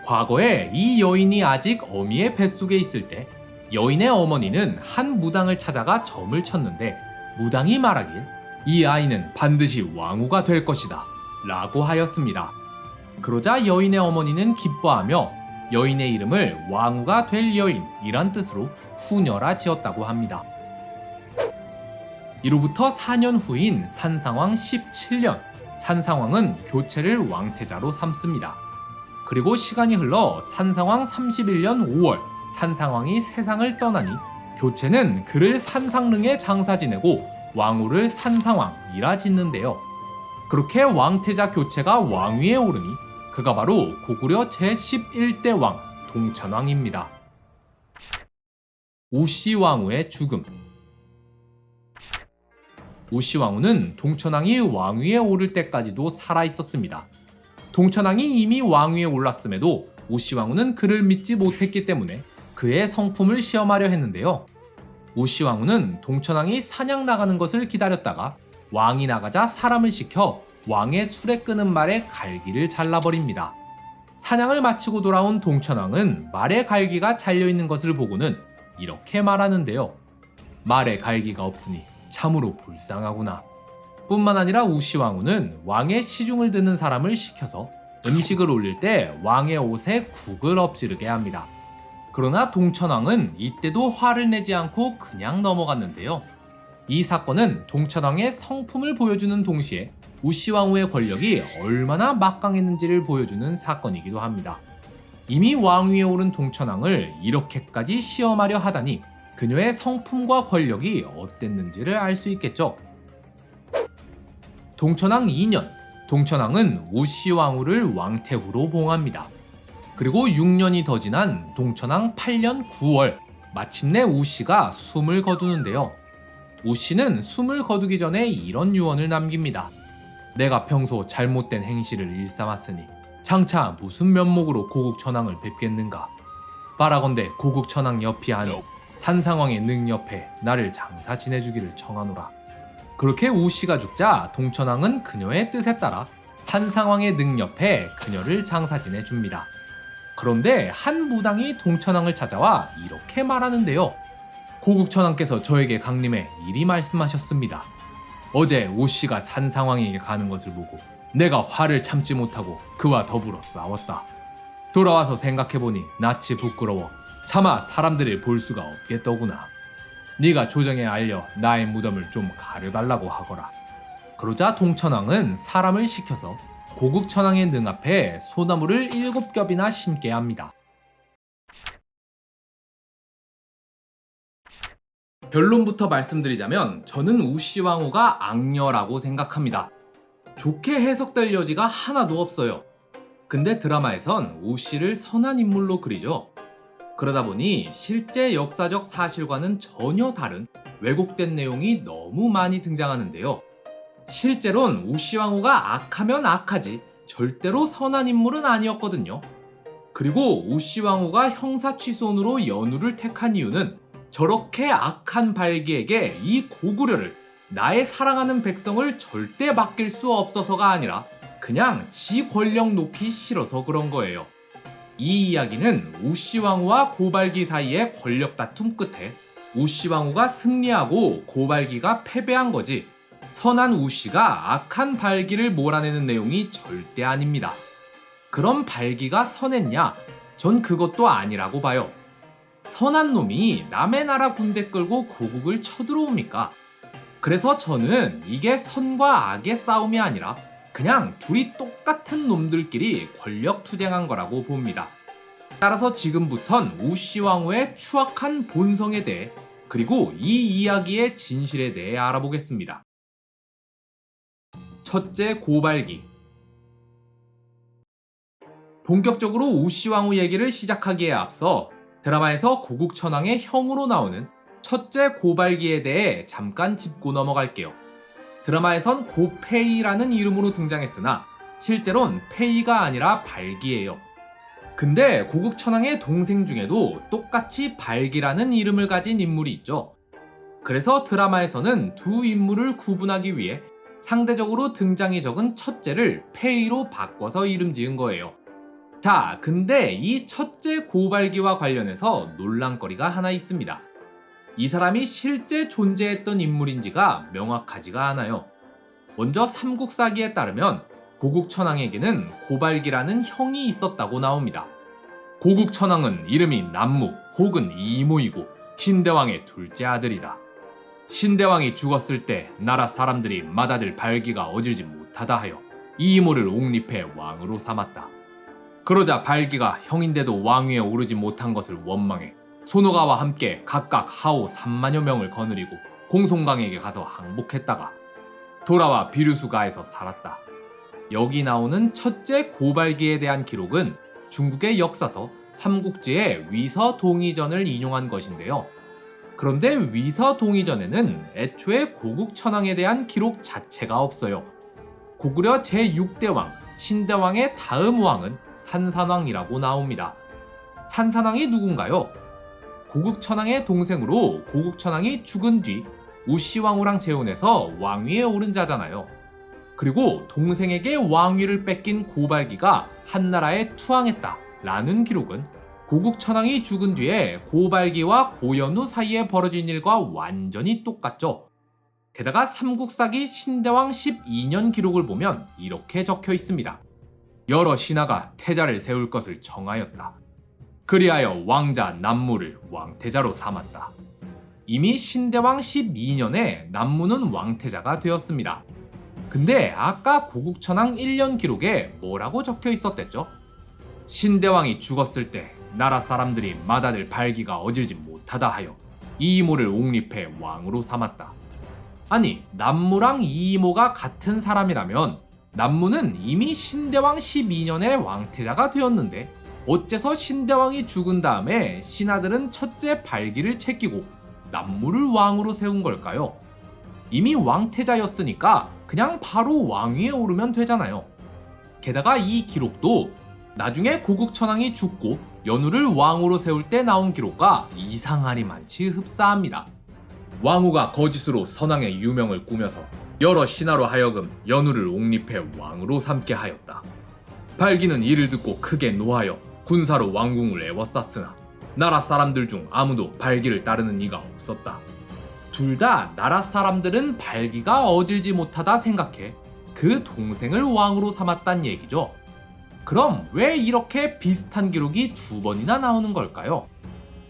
Speaker 1: 과거에 이 여인이 아직 어미의 뱃속에 있을 때 여인의 어머니는 한 무당을 찾아가 점을 쳤는데 무당이 말하길 이 아이는 반드시 왕후가 될 것이다 라고 하였습니다. 그러자 여인의 어머니는 기뻐하며 여인의 이름을 왕후가 될 여인이란 뜻으로 후녀라 지었다고 합니다. 이로부터 4년 후인 산상왕 17년, 산상왕은 교체를 왕태자로 삼습니다. 그리고 시간이 흘러 산상왕 31년 5월, 산상왕이 세상을 떠나니 교체는 그를 산상릉에 장사 지내고 왕후를 산상왕이라 짓는데요. 그렇게 왕태자 교체가 왕위에 오르니 그가 바로 고구려 제11대 왕 동천왕입니다. 우씨왕후의 죽음. 우씨왕후는 동천왕이 왕위에 오를 때까지도 살아있었습니다. 동천왕이 이미 왕위에 올랐음에도 우씨왕후는 그를 믿지 못했기 때문에 그의 성품을 시험하려 했는데요. 우씨왕후는 동천왕이 사냥 나가는 것을 기다렸다가 왕이 나가자 사람을 시켜 왕의 술에 끄는 말의 갈기를 잘라버립니다. 사냥을 마치고 돌아온 동천왕은 말의 갈기가 잘려있는 것을 보고는 이렇게 말하는데요. 말의 갈기가 없으니 참으로 불쌍하구나. 뿐만 아니라 우씨왕후는 왕의 시중을 듣는 사람을 시켜서 음식을 올릴 때 왕의 옷에 국을 엎지르게 합니다. 그러나 동천왕은 이때도 화를 내지 않고 그냥 넘어갔는데요. 이 사건은 동천왕의 성품을 보여주는 동시에 우씨왕후의 권력이 얼마나 막강했는지를 보여주는 사건이기도 합니다. 이미 왕위에 오른 동천왕을 이렇게까지 시험하려 하다니 그녀의 성품과 권력이 어땠는지를 알 수 있겠죠. 동천왕 2년, 동천왕은 우씨왕후를 왕태후로 봉합니다. 그리고 6년이 더 지난 동천왕 8년 9월, 마침내 우씨가 숨을 거두는데요. 우씨는 숨을 거두기 전에 이런 유언을 남깁니다. 내가 평소 잘못된 행실을 일삼았으니 장차 무슨 면목으로 고국천왕을 뵙겠는가. 바라건대 고국천왕 옆이 아닌 산상왕의 능 옆에 나를 장사 지내주기를 청하노라. 그렇게 우씨가 죽자 동천왕은 그녀의 뜻에 따라 산상왕의 능 옆에 그녀를 장사 지내줍니다. 그런데 한 무당이 동천왕을 찾아와 이렇게 말하는데요. 고국천왕께서 저에게 강림해 이리 말씀하셨습니다. 어제 우씨가 산상왕에게 가는 것을 보고 내가 화를 참지 못하고 그와 더불어 싸웠다. 돌아와서 생각해보니 낯이 부끄러워 차마 사람들이 볼 수가 없겠더구나. 네가 조정에 알려 나의 무덤을 좀 가려달라고 하거라. 그러자 동천왕은 사람을 시켜서 고국천왕의 능 앞에 소나무를 7겹이나 심게 합니다. 결론부터 말씀드리자면 저는 우씨왕후가 악녀라고 생각합니다. 좋게 해석될 여지가 하나도 없어요. 근데 드라마에선 우씨를 선한 인물로 그리죠. 그러다 보니 실제 역사적 사실과는 전혀 다른 왜곡된 내용이 너무 많이 등장하는데요. 실제론 우씨왕후가 악하면 악하지 절대로 선한 인물은 아니었거든요. 그리고 우씨왕후가 형사취손으로 연우를 택한 이유는 저렇게 악한 발기에게 이 고구려를, 나의 사랑하는 백성을 절대 맡길 수 없어서가 아니라 그냥 지 권력 높이 싫어서 그런 거예요. 이 이야기는 우씨왕후와 고발기 사이의 권력 다툼 끝에 우씨왕후가 승리하고 고발기가 패배한 거지 선한 우씨가 악한 발기를 몰아내는 내용이 절대 아닙니다. 그럼 발기가 선했냐? 전 그것도 아니라고 봐요. 선한 놈이 남의 나라 군대 끌고 고국을 쳐들어옵니까? 그래서 저는 이게 선과 악의 싸움이 아니라 그냥 둘이 똑같은 놈들끼리 권력 투쟁한 거라고 봅니다. 따라서 지금부턴 우씨왕후의 추악한 본성에 대해 그리고 이 이야기의 진실에 대해 알아보겠습니다. 첫째, 고발기. 본격적으로 우씨왕후 얘기를 시작하기에 앞서 드라마에서 고국천왕의 형으로 나오는 첫째 고발기에 대해 잠깐 짚고 넘어갈게요. 드라마에선 고페이라는 이름으로 등장했으나 실제론 페이가 아니라 발기예요. 근데 고국천왕의 동생 중에도 똑같이 발기라는 이름을 가진 인물이 있죠. 그래서 드라마에서는 두 인물을 구분하기 위해 상대적으로 등장이 적은 첫째를 폐이로 바꿔서 이름 지은 거예요. 자, 근데 이 첫째 고발기와 관련해서 논란거리가 하나 있습니다. 이 사람이 실제 존재했던 인물인지가 명확하지가 않아요. 먼저 삼국사기에 따르면 고국천왕에게는 고발기라는 형이 있었다고 나옵니다. 고국천왕은 이름이 남무 혹은 이모이고 신대왕의 둘째 아들이다. 신대왕이 죽었을 때 나라 사람들이 맏아들 발기가 얻을지 못하다 하여 이모를 옹립해 왕으로 삼았다. 그러자 발기가 형인데도 왕위에 오르지 못한 것을 원망해 손오가와 함께 각각 하오 3만여 명을 거느리고 공송강에게 가서 항복했다가 돌아와 비류수가에서 살았다. 여기 나오는 첫째 고발기에 대한 기록은 중국의 역사서 삼국지의 위서동의전을 인용한 것인데요. 그런데 위서동의전에는 애초에 고국천왕에 대한 기록 자체가 없어요. 고구려 제6대왕 신대왕의 다음 왕은 산산왕이라고 나옵니다. 산산왕이 누군가요? 고국천왕의 동생으로 고국천왕이 죽은 뒤 우시왕후랑 재혼해서 왕위에 오른 자잖아요. 그리고 동생에게 왕위를 뺏긴 고발기가 한나라에 투항했다 라는 기록은 고국천왕이 죽은 뒤에 고발기와 고연우 사이에 벌어진 일과 완전히 똑같죠. 게다가 삼국사기 신대왕 12년 기록을 보면 이렇게 적혀 있습니다. 여러 신하가 태자를 세울 것을 정하였다. 그리하여 왕자 남무를 왕태자로 삼았다. 이미 신대왕 12년에 남무는 왕태자가 되었습니다. 근데 아까 고국천왕 1년 기록에 뭐라고 적혀 있었댔죠? 신대왕이 죽었을 때 나라 사람들이 맏아들 발기가 얻을지 못하다 하여 이이모를 옹립해 왕으로 삼았다. 아니, 남무랑 이이모가 같은 사람이라면 남무는 이미 신대왕 12년에 왕태자가 되었는데 어째서 신대왕이 죽은 다음에 신하들은 첫째 발기를 챙기고 남무를 왕으로 세운 걸까요? 이미 왕태자였으니까 그냥 바로 왕위에 오르면 되잖아요. 게다가 이 기록도 나중에 고국천왕이 죽고 연우를 왕으로 세울 때 나온 기록과 이상하리만치 흡사합니다. 왕후가 거짓으로 선왕의 유명을 꾸며서 여러 신하로 하여금 연우를 옹립해 왕으로 삼게 하였다. 발기는 이를 듣고 크게 노하여 군사로 왕궁을 에워쌌으나 나라 사람들 중 아무도 발기를 따르는 이가 없었다. 둘 다 나라 사람들은 발기가 얻을지 못하다 생각해 그 동생을 왕으로 삼았단 얘기죠. 그럼 왜 이렇게 비슷한 기록이 두 번이나 나오는 걸까요?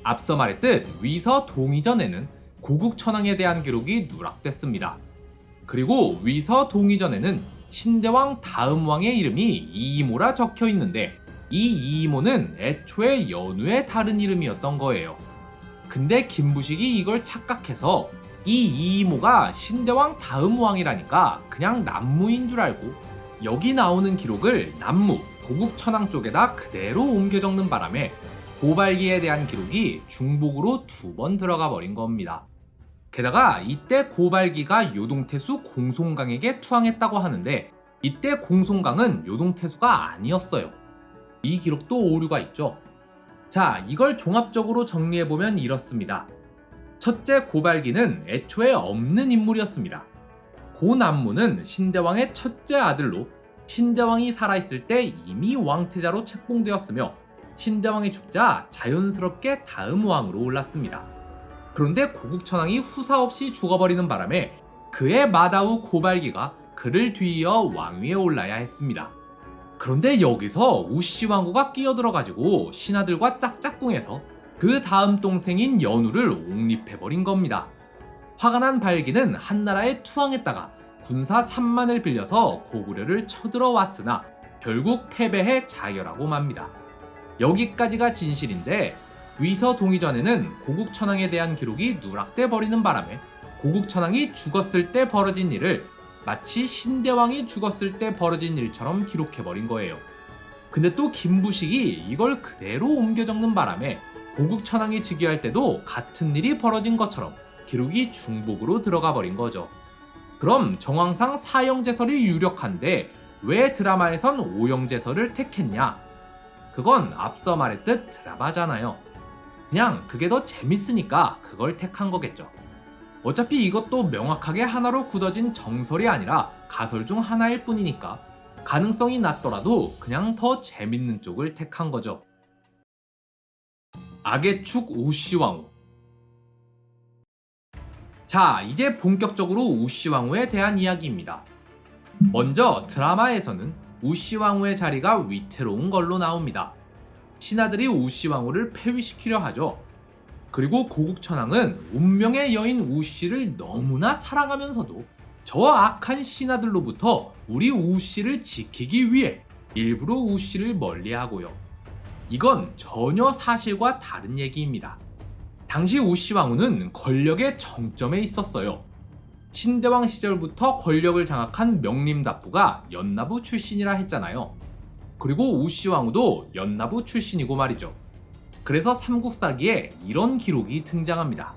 Speaker 1: 앞서 말했듯 위서동의전에는 고국천왕에 대한 기록이 누락됐습니다. 그리고 위서동의전에는 신대왕 다음 왕의 이름이 이이모라 적혀 있는데 이 이이모는 애초에 연우의 다른 이름이었던 거예요. 근데 김부식이 이걸 착각해서 이 이이모가 신대왕 다음 왕이라니까 그냥 남무인 줄 알고 여기 나오는 기록을 남무, 고국천왕 쪽에다 그대로 옮겨 적는 바람에 고발기에 대한 기록이 중복으로 두 번 들어가 버린 겁니다. 게다가 이때 고발기가 요동태수 공송강에게 투항했다고 하는데 이때 공송강은 요동태수가 아니었어요. 이 기록도 오류가 있죠. 자, 이걸 종합적으로 정리해보면 이렇습니다. 첫째 고발기는 애초에 없는 인물이었습니다. 고남무는 신대왕의 첫째 아들로 신대왕이 살아있을 때 이미 왕태자로 책봉되었으며 신대왕이 죽자 자연스럽게 다음 왕으로 올랐습니다. 그런데 고국천왕이 후사 없이 죽어버리는 바람에 그의 맏아우 고발기가 그를 뒤이어 왕위에 올라야 했습니다. 그런데 여기서 우씨왕후가 끼어들어가지고 신하들과 짝짝꿍해서 그 다음 동생인 연우를 옹립해버린 겁니다. 화가 난 발기는 한나라에 투항했다가 군사 3만을 빌려서 고구려를 쳐들어왔으나 결국 패배해 자결하고 맙니다. 여기까지가 진실인데 위서동의전에는 고국천왕에 대한 기록이 누락돼 버리는 바람에 고국천왕이 죽었을 때 벌어진 일을 마치 신대왕이 죽었을 때 벌어진 일처럼 기록해버린 거예요. 근데 또 김부식이 이걸 그대로 옮겨 적는 바람에 고국천왕이 즉위할 때도 같은 일이 벌어진 것처럼 기록이 중복으로 들어가 버린 거죠. 그럼 정황상 사형제설이 유력한데 왜 드라마에선 오형제설을 택했냐? 그건 앞서 말했듯 드라마잖아요. 그냥 그게 더 재밌으니까 그걸 택한 거겠죠. 어차피 이것도 명확하게 하나로 굳어진 정설이 아니라 가설 중 하나일 뿐이니까 가능성이 낮더라도 그냥 더 재밌는 쪽을 택한 거죠. 악의 축 우시왕후. 자, 이제 본격적으로 우시왕후에 대한 이야기입니다. 먼저 드라마에서는 우시왕후의 자리가 위태로운 걸로 나옵니다. 신하들이 우시왕후를 폐위시키려 하죠. 그리고 고국천왕은 운명의 여인 우씨를 너무나 사랑하면서도 저 악한 신하들로부터 우리 우씨를 지키기 위해 일부러 우씨를 멀리하고요. 이건 전혀 사실과 다른 얘기입니다. 당시 우시왕후는 권력의 정점에 있었어요. 신대왕 시절부터 권력을 장악한 명림답부가 연나부 출신이라 했잖아요. 그리고 우시왕후도 연나부 출신이고 말이죠. 그래서 삼국사기에 이런 기록이 등장합니다.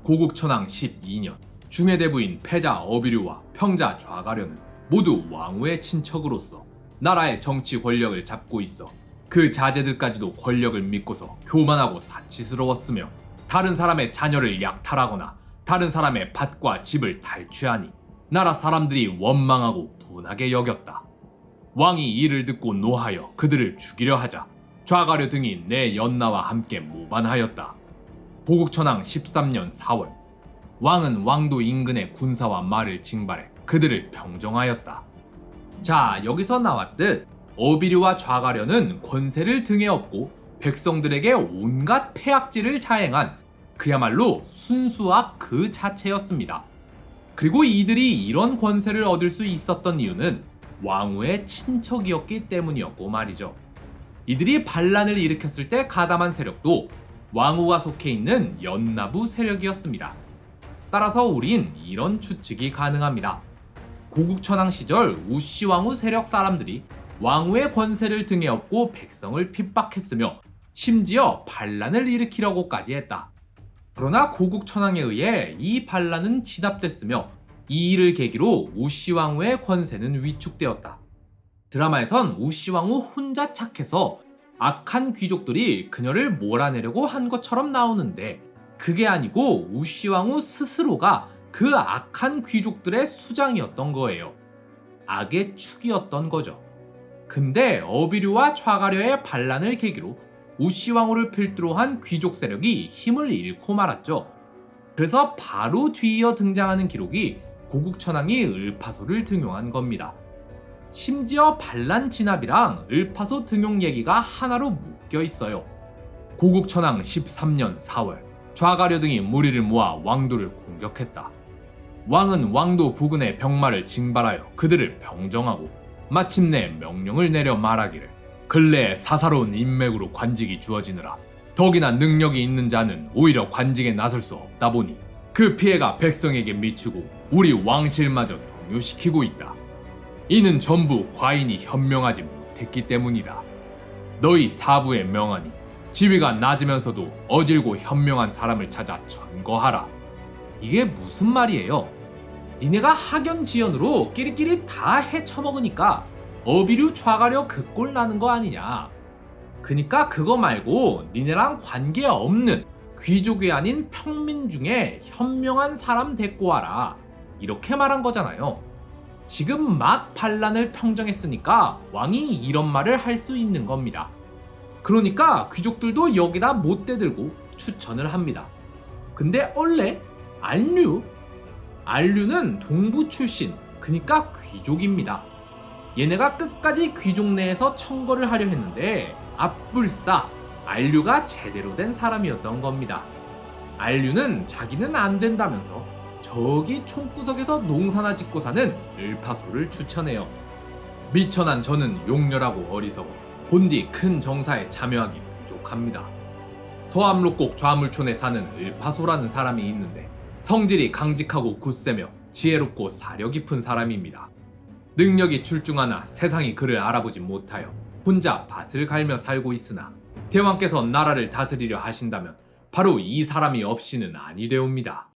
Speaker 1: 고국천왕 12년 중해대부인 패자 어비류와 평자 좌가려는 모두 왕후의 친척으로서 나라의 정치 권력을 잡고 있어 그 자제들까지도 권력을 믿고서 교만하고 사치스러웠으며 다른 사람의 자녀를 약탈하거나 다른 사람의 밭과 집을 탈취하니 나라 사람들이 원망하고 분하게 여겼다. 왕이 이를 듣고 노하여 그들을 죽이려 하자 좌가려 등이 내 연나와 함께 모반하였다. 고국천왕 13년 4월 왕은 왕도 인근의 군사와 말을 징발해 그들을 병정하였다. 자, 여기서 나왔듯 어비류와 좌가려는 권세를 등에 업고 백성들에게 온갖 폐악질을 자행한 그야말로 순수악 그 자체였습니다. 그리고 이들이 이런 권세를 얻을 수 있었던 이유는 왕후의 친척이었기 때문이었고 말이죠. 이들이 반란을 일으켰을 때 가담한 세력도 왕후가 속해 있는 연나부 세력이었습니다. 따라서 우린 이런 추측이 가능합니다. 고국천왕 시절 우시왕후 세력 사람들이 왕후의 권세를 등에 업고 백성을 핍박했으며 심지어 반란을 일으키려고까지 했다. 그러나 고국천왕에 의해 이 반란은 진압됐으며 이 일을 계기로 우시왕후의 권세는 위축되었다. 드라마에선 우시왕후 혼자 착해서 악한 귀족들이 그녀를 몰아내려고 한 것처럼 나오는데 그게 아니고 우시왕후 스스로가 그 악한 귀족들의 수장이었던 거예요. 악의 축이었던 거죠. 근데 어비류와 좌가려의 반란을 계기로 우시왕후를 필두로 한 귀족 세력이 힘을 잃고 말았죠. 그래서 바로 뒤이어 등장하는 기록이 고국천왕이 을파소를 등용한 겁니다. 심지어 반란 진압이랑 을파소 등용 얘기가 하나로 묶여 있어요. 고국천왕 13년 4월 좌가려 등이 무리를 모아 왕도를 공격했다. 왕은 왕도 부근의 병마를 징발하여 그들을 병정하고 마침내 명령을 내려 말하기를 근래에 사사로운 인맥으로 관직이 주어지느라 덕이나 능력이 있는 자는 오히려 관직에 나설 수 없다 보니 그 피해가 백성에게 미치고 우리 왕실마저 동요시키고 있다. 이는 전부 과인이 현명하지 못했기 때문이다. 너희 사부에 명하니 지위가 낮으면서도 어질고 현명한 사람을 찾아 전거하라. 이게 무슨 말이에요? 니네가 학연지연으로 끼리끼리 다 헤쳐먹으니까 어비류 좌가려 그 꼴 나는 거 아니냐. 그니까 그거 말고 니네랑 관계없는 귀족이 아닌 평민 중에 현명한 사람 데리고 와라. 이렇게 말한 거잖아요. 지금 막 반란을 평정했으니까 왕이 이런 말을 할 수 있는 겁니다. 그러니까 귀족들도 여기다 못대들고 추천을 합니다. 근데 원래 안류는 동부 출신, 그니까 귀족입니다. 얘네가 끝까지 귀족 내에서 청거를 하려 했는데 압불싸 안류가 제대로 된 사람이었던 겁니다. 안류는 자기는 안 된다면서 저기 총구석에서 농사나 짓고 사는 을파소를 추천해요. 미천한 저는 용렬하고 어리석어 본디 큰 정사에 참여하기 부족합니다. 서암록곡 좌물촌에 사는 을파소라는 사람이 있는데 성질이 강직하고 굳세며 지혜롭고 사려 깊은 사람입니다. 능력이 출중하나 세상이 그를 알아보지 못하여 혼자 밭을 갈며 살고 있으나 대왕께서 나라를 다스리려 하신다면 바로 이 사람이 없이는 아니 되옵니다.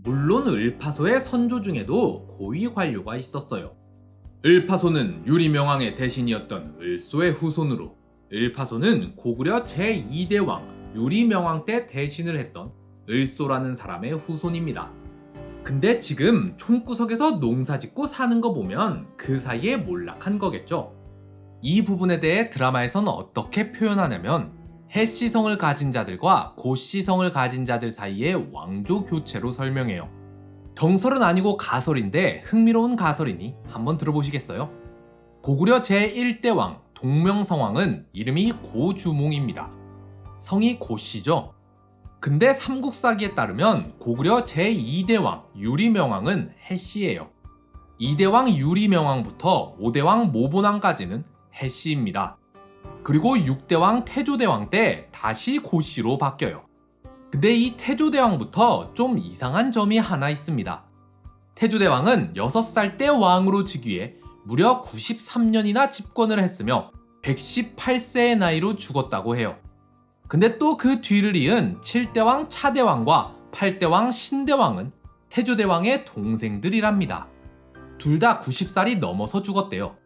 Speaker 1: 물론 을파소의 선조 중에도 고위 관료가 있었어요. 을파소는 유리명왕의 대신이었던 을소의 후손으로 을파소는 고구려 제2대 왕 유리명왕 때 대신을 했던 을소라는 사람의 후손입니다. 근데 지금 총구석에서 농사 짓고 사는 거 보면 그 사이에 몰락한 거겠죠. 이 부분에 대해 드라마에서는 어떻게 표현하냐면 해시성을 가진 자들과 고시성을 가진 자들 사이의 왕조 교체로 설명해요. 정설은 아니고 가설인데 흥미로운 가설이니 한번 들어보시겠어요? 고구려 제1대 왕 동명성왕은 이름이 고주몽입니다. 성이 고씨죠. 근데 삼국사기에 따르면 고구려 제2대 왕 유리명왕은 해씨예요. 2대 왕 유리명왕부터 5대 왕 모본왕까지는 해씨입니다. 그리고 6대 왕 태조대왕 때 다시 고씨로 바뀌어요. 근데 이 태조대왕부터 좀 이상한 점이 하나 있습니다. 태조대왕은 6살 때 왕으로 즉위해 무려 93년이나 집권을 했으며 118세의 나이로 죽었다고 해요. 근데 또 그 뒤를 이은 7대왕 차대왕과 8대왕 신대왕은 태조대왕의 동생들이랍니다. 둘 다 90살이 넘어서 죽었대요.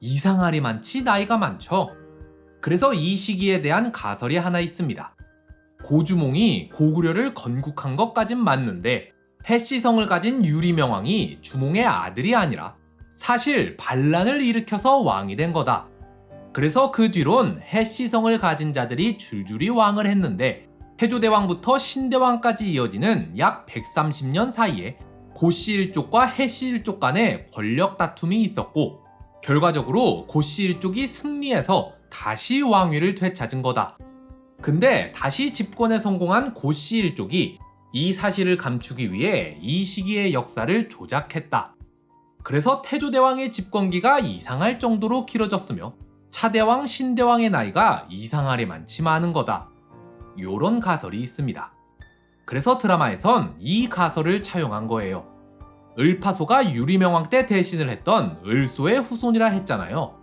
Speaker 1: 이상하리 많지 나이가 많죠. 그래서 이 시기에 대한 가설이 하나 있습니다. 고주몽이 고구려를 건국한 것까진 맞는데 해시성을 가진 유리명왕이 주몽의 아들이 아니라 사실 반란을 일으켜서 왕이 된 거다. 그래서 그 뒤론 해시성을 가진 자들이 줄줄이 왕을 했는데 태조대왕부터 신대왕까지 이어지는 약 130년 사이에 고씨 일족과 해씨 일족 간의 권력 다툼이 있었고 결과적으로 고씨 일족이 승리해서 다시 왕위를 되찾은 거다. 근데 다시 집권에 성공한 고씨 일족이 이 사실을 감추기 위해 이 시기의 역사를 조작했다. 그래서 태조대왕의 집권기가 이상할 정도로 길어졌으며 차대왕, 신대왕의 나이가 이상하리 많지 많은 거다. 요런 가설이 있습니다. 그래서 드라마에선 이 가설을 차용한 거예요. 을파소가 유리명왕 때 대신을 했던 을소의 후손이라 했잖아요.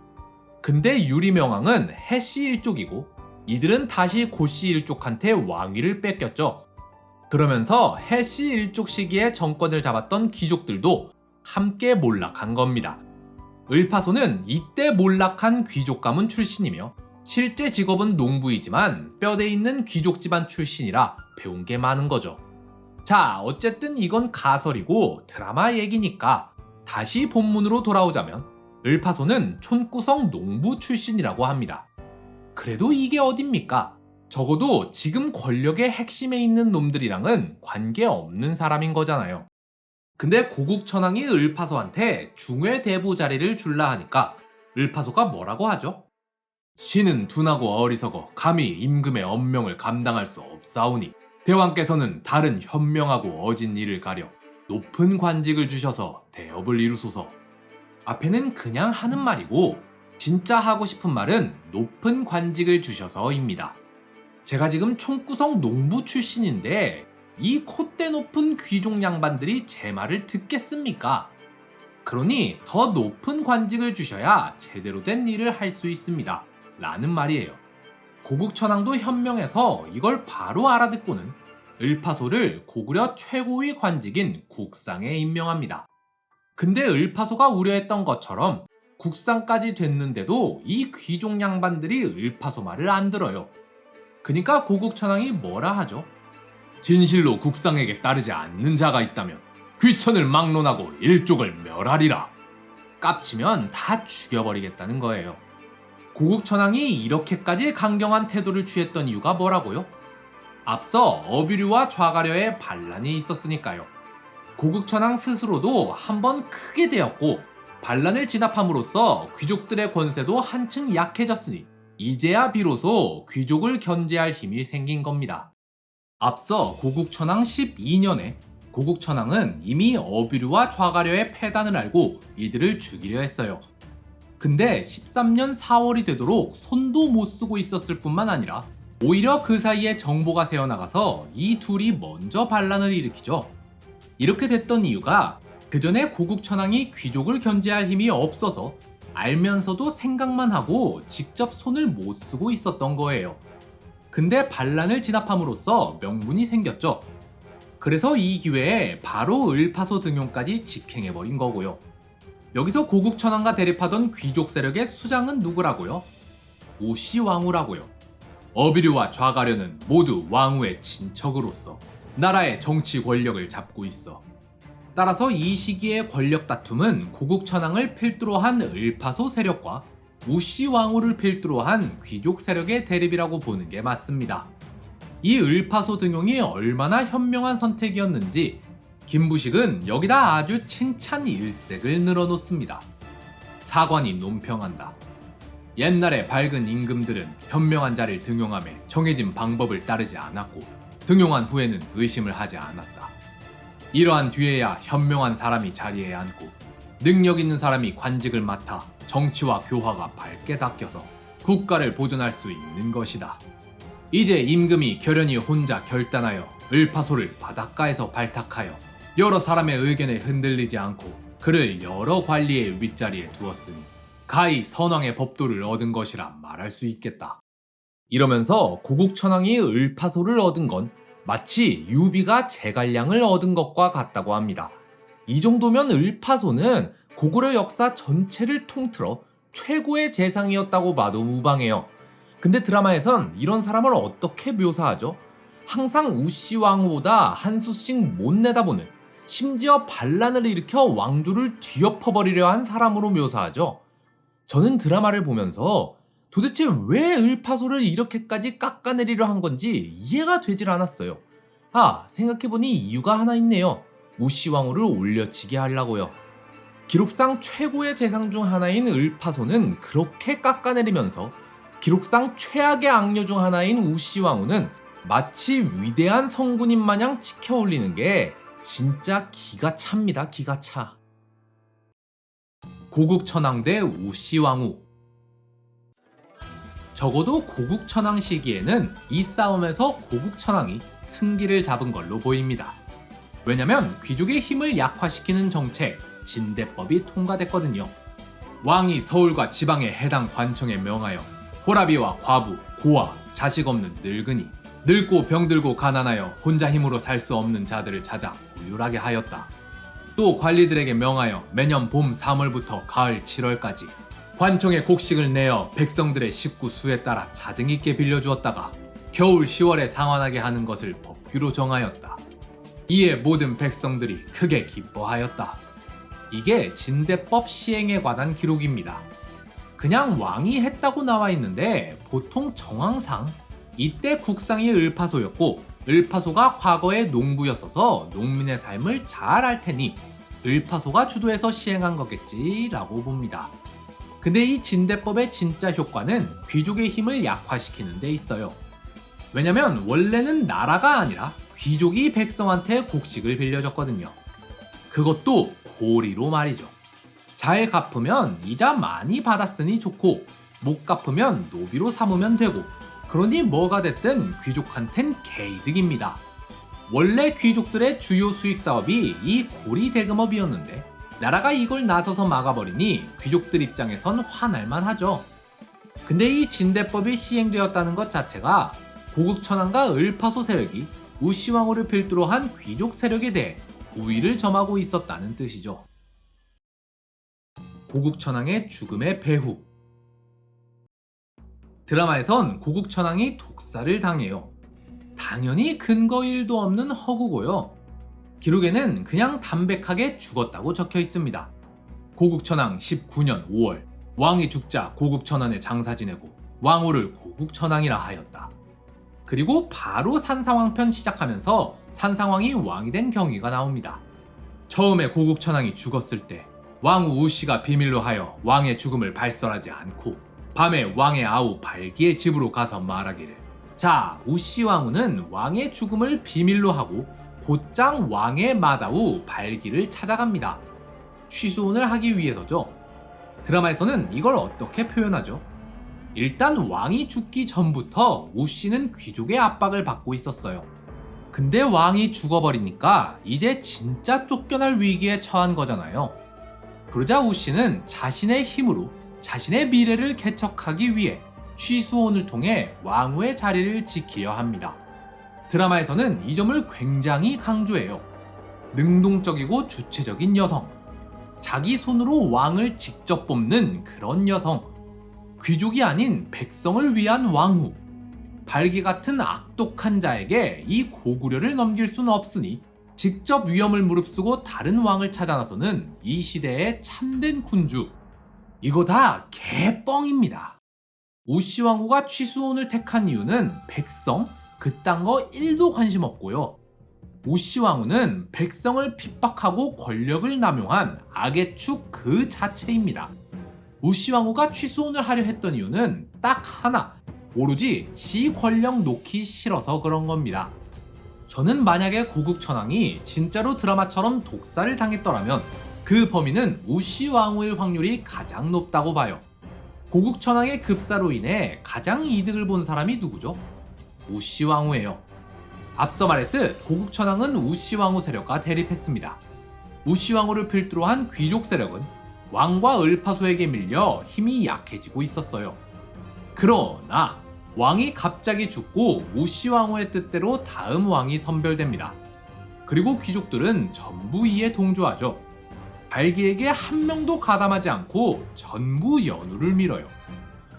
Speaker 1: 근데 유리명왕은 해씨 일족이고 이들은 다시 고씨 일족한테 왕위를 뺏겼죠. 그러면서 해씨 일족 시기에 정권을 잡았던 귀족들도 함께 몰락한 겁니다. 을파소는 이때 몰락한 귀족 가문 출신이며 실제 직업은 농부이지만 뼈대 있는 귀족 집안 출신이라 배운 게 많은 거죠. 자, 어쨌든 이건 가설이고 드라마 얘기니까 다시 본문으로 돌아오자면 을파소는 촌구성 농부 출신이라고 합니다. 그래도 이게 어딥니까? 적어도 지금 권력의 핵심에 있는 놈들이랑은 관계없는 사람인 거잖아요. 근데 고국천왕이 을파소한테 중외대부 자리를 줄라 하니까 을파소가 뭐라고 하죠? 신은 둔하고 어리석어 감히 임금의 엄명을 감당할 수 없사오니 대왕께서는 다른 현명하고 어진 일을 가려 높은 관직을 주셔서 대업을 이루소서. 앞에는 그냥 하는 말이고 진짜 하고 싶은 말은 높은 관직을 주셔서입니다. 제가 지금 총구성 농부 출신인데 이 콧대 높은 귀족 양반들이 제 말을 듣겠습니까? 그러니 더 높은 관직을 주셔야 제대로 된 일을 할 수 있습니다. 라는 말이에요. 고국천왕도 현명해서 이걸 바로 알아듣고는 을파소를 고구려 최고위 관직인 국상에 임명합니다. 근데 을파소가 우려했던 것처럼 국상까지 됐는데도 이 귀족 양반들이 을파소 말을 안 들어요. 그러니까 고국천왕이 뭐라 하죠? 진실로 국상에게 따르지 않는 자가 있다면 귀천을 막론하고 일족을 멸하리라. 깝치면 다 죽여버리겠다는 거예요. 고국천왕이 이렇게까지 강경한 태도를 취했던 이유가 뭐라고요? 앞서 어비류와 좌가려의 반란이 있었으니까요. 고국천왕 스스로도 한번 크게 되었고 반란을 진압함으로써 귀족들의 권세도 한층 약해졌으니 이제야 비로소 귀족을 견제할 힘이 생긴 겁니다. 앞서 고국천왕 12년에 고국천왕은 이미 어비류와 좌가려의 패단을 알고 이들을 죽이려 했어요. 근데 13년 4월이 되도록 손도 못 쓰고 있었을 뿐만 아니라 오히려 그 사이에 정보가 새어나가서 이 둘이 먼저 반란을 일으키죠. 이렇게 됐던 이유가 그 전에 고국천왕이 귀족을 견제할 힘이 없어서 알면서도 생각만 하고 직접 손을 못 쓰고 있었던 거예요. 근데 반란을 진압함으로써 명분이 생겼죠. 그래서 이 기회에 바로 을파소 등용까지 직행해버린 거고요. 여기서 고국천왕과 대립하던 귀족 세력의 수장은 누구라고요? 우시왕후라고요. 어비류와 좌가려는 모두 왕후의 친척으로서 나라의 정치 권력을 잡고 있어. 따라서 이 시기의 권력 다툼은 고국천왕을 필두로 한 을파소 세력과 우시왕후를 필두로 한 귀족 세력의 대립이라고 보는 게 맞습니다. 이 을파소 등용이 얼마나 현명한 선택이었는지 김부식은 여기다 아주 칭찬 일색을 늘어놓습니다. 사관이 논평한다. 옛날에 밝은 임금들은 현명한 자를 등용함에 정해진 방법을 따르지 않았고 등용한 후에는 의심을 하지 않았다. 이러한 뒤에야 현명한 사람이 자리에 앉고 능력 있는 사람이 관직을 맡아 정치와 교화가 밝게 닦여서 국가를 보존할 수 있는 것이다. 이제 임금이 결연히 혼자 결단하여 을파소를 바닷가에서 발탁하여 여러 사람의 의견에 흔들리지 않고 그를 여러 관리의 윗자리에 두었으니 가히 선왕의 법도를 얻은 것이라 말할 수 있겠다. 이러면서 고국천왕이 을파소를 얻은 건 마치 유비가 제갈량을 얻은 것과 같다고 합니다. 이 정도면 을파소는 고구려 역사 전체를 통틀어 최고의 재상이었다고 봐도 무방해요. 근데 드라마에선 이런 사람을 어떻게 묘사하죠? 항상 우시왕후보다 한 수씩 못 내다보는, 심지어 반란을 일으켜 왕조를 뒤엎어버리려 한 사람으로 묘사하죠. 저는 드라마를 보면서 도대체 왜 을파소를 이렇게까지 깎아내리려 한 건지 이해가 되질 않았어요. 생각해보니 이유가 하나 있네요. 우시왕후를 올려치게 하려고요. 기록상 최고의 재상 중 하나인 을파소는 그렇게 깎아내리면서 기록상 최악의 악녀 중 하나인 우시왕후는 마치 위대한 성군인 마냥 치켜올리는 게 진짜 기가 찹니다. 기가 차. 고국천왕 대 우시왕후. 적어도 고국천왕 시기에는 이 싸움에서 고국천왕이 승기를 잡은 걸로 보입니다. 왜냐면 귀족의 힘을 약화시키는 정책 진대법이 통과됐거든요. 왕이 서울과 지방의 해당 관청에 명하여 호라비와 과부, 고아, 자식 없는 늙은이, 늙고 병들고 가난하여 혼자 힘으로 살 수 없는 자들을 찾아 부유하게 하였다. 또 관리들에게 명하여 매년 봄 3월부터 가을 7월까지 관청에 곡식을 내어 백성들의 식구 수에 따라 차등 있게 빌려주었다가 겨울 10월에 상환하게 하는 것을 법규로 정하였다. 이에 모든 백성들이 크게 기뻐하였다. 이게 진대법 시행에 관한 기록입니다. 그냥 왕이 했다고 나와 있는데 보통 정황상 이때 국상이 을파소였고 을파소가 과거에 농부였어서 농민의 삶을 잘 알 테니 을파소가 주도해서 시행한 거겠지라고 봅니다. 근데 이 진대법의 진짜 효과는 귀족의 힘을 약화시키는 데 있어요. 왜냐면 원래는 나라가 아니라 귀족이 백성한테 곡식을 빌려줬거든요. 그것도 고리로 말이죠. 잘 갚으면 이자 많이 받았으니 좋고 못 갚으면 노비로 삼으면 되고, 그러니 뭐가 됐든 귀족한텐 개이득입니다. 원래 귀족들의 주요 수익 사업이 이 고리 대금업이었는데 나라가 이걸 나서서 막아버리니 귀족들 입장에선 화날만 하죠. 근데 이 진대법이 시행되었다는 것 자체가 고국천왕과 을파소 세력이 우시왕후를 필두로 한 귀족 세력에 대해 우위를 점하고 있었다는 뜻이죠. 고국천왕의 죽음의 배후. 드라마에선 고국천왕이 독사를 당해요. 당연히 근거 일도 없는 허구고요. 기록에는 그냥 담백하게 죽었다고 적혀 있습니다. 고국천왕 19년 5월 왕이 죽자 고국천원에 장사 지내고 왕후를 고국천왕이라 하였다. 그리고 바로 산상왕편 시작하면서 산상왕이 왕이 된 경위가 나옵니다. 처음에 고국천왕이 죽었을 때 왕후 우씨가 비밀로 하여 왕의 죽음을 발설하지 않고 밤에 왕의 아우 발기의 집으로 가서 말하기를, 자, 우씨 왕후는 왕의 죽음을 비밀로 하고 곧장 왕의 맏아우 발기를 찾아갑니다. 취소혼을 하기 위해서죠. 드라마에서는 이걸 어떻게 표현하죠? 일단 왕이 죽기 전부터 우씨는 귀족의 압박을 받고 있었어요. 근데 왕이 죽어버리니까 이제 진짜 쫓겨날 위기에 처한 거잖아요. 그러자 우씨는 자신의 힘으로 자신의 미래를 개척하기 위해 취수혼을 통해 왕후의 자리를 지키려 합니다. 드라마에서는 이 점을 굉장히 강조해요. 능동적이고 주체적인 여성, 자기 손으로 왕을 직접 뽑는 그런 여성. 귀족이 아닌 백성을 위한 왕후. 발기 같은 악독한 자에게 이 고구려를 넘길 수는 없으니 직접 위험을 무릅쓰고 다른 왕을 찾아 나서는 이 시대의 참된 군주. 이거 다 개뻥입니다. 우씨 왕후가 취수온을 택한 이유는 백성 그딴 거 1도 관심 없고요. 우씨 왕후는 백성을 핍박하고 권력을 남용한 악의 축 그 자체입니다. 우씨 왕후가 취수온을 하려 했던 이유는 딱 하나, 오로지 지 권력 놓기 싫어서 그런 겁니다. 저는 만약에 고국천왕이 진짜로 드라마처럼 독살을 당했더라면 그 범인은 우씨 왕후일 확률이 가장 높다고 봐요. 고국천왕의 급사로 인해 가장 이득을 본 사람이 누구죠? 우씨 왕후예요. 앞서 말했듯 고국천왕은 우씨 왕후 세력과 대립했습니다. 우씨 왕후를 필두로 한 귀족 세력은 왕과 을파소에게 밀려 힘이 약해지고 있었어요. 그러나 왕이 갑자기 죽고 우씨 왕후의 뜻대로 다음 왕이 선별됩니다. 그리고 귀족들은 전부 이에 동조하죠. 발기에게 한 명도 가담하지 않고 전부 연우를 밀어요.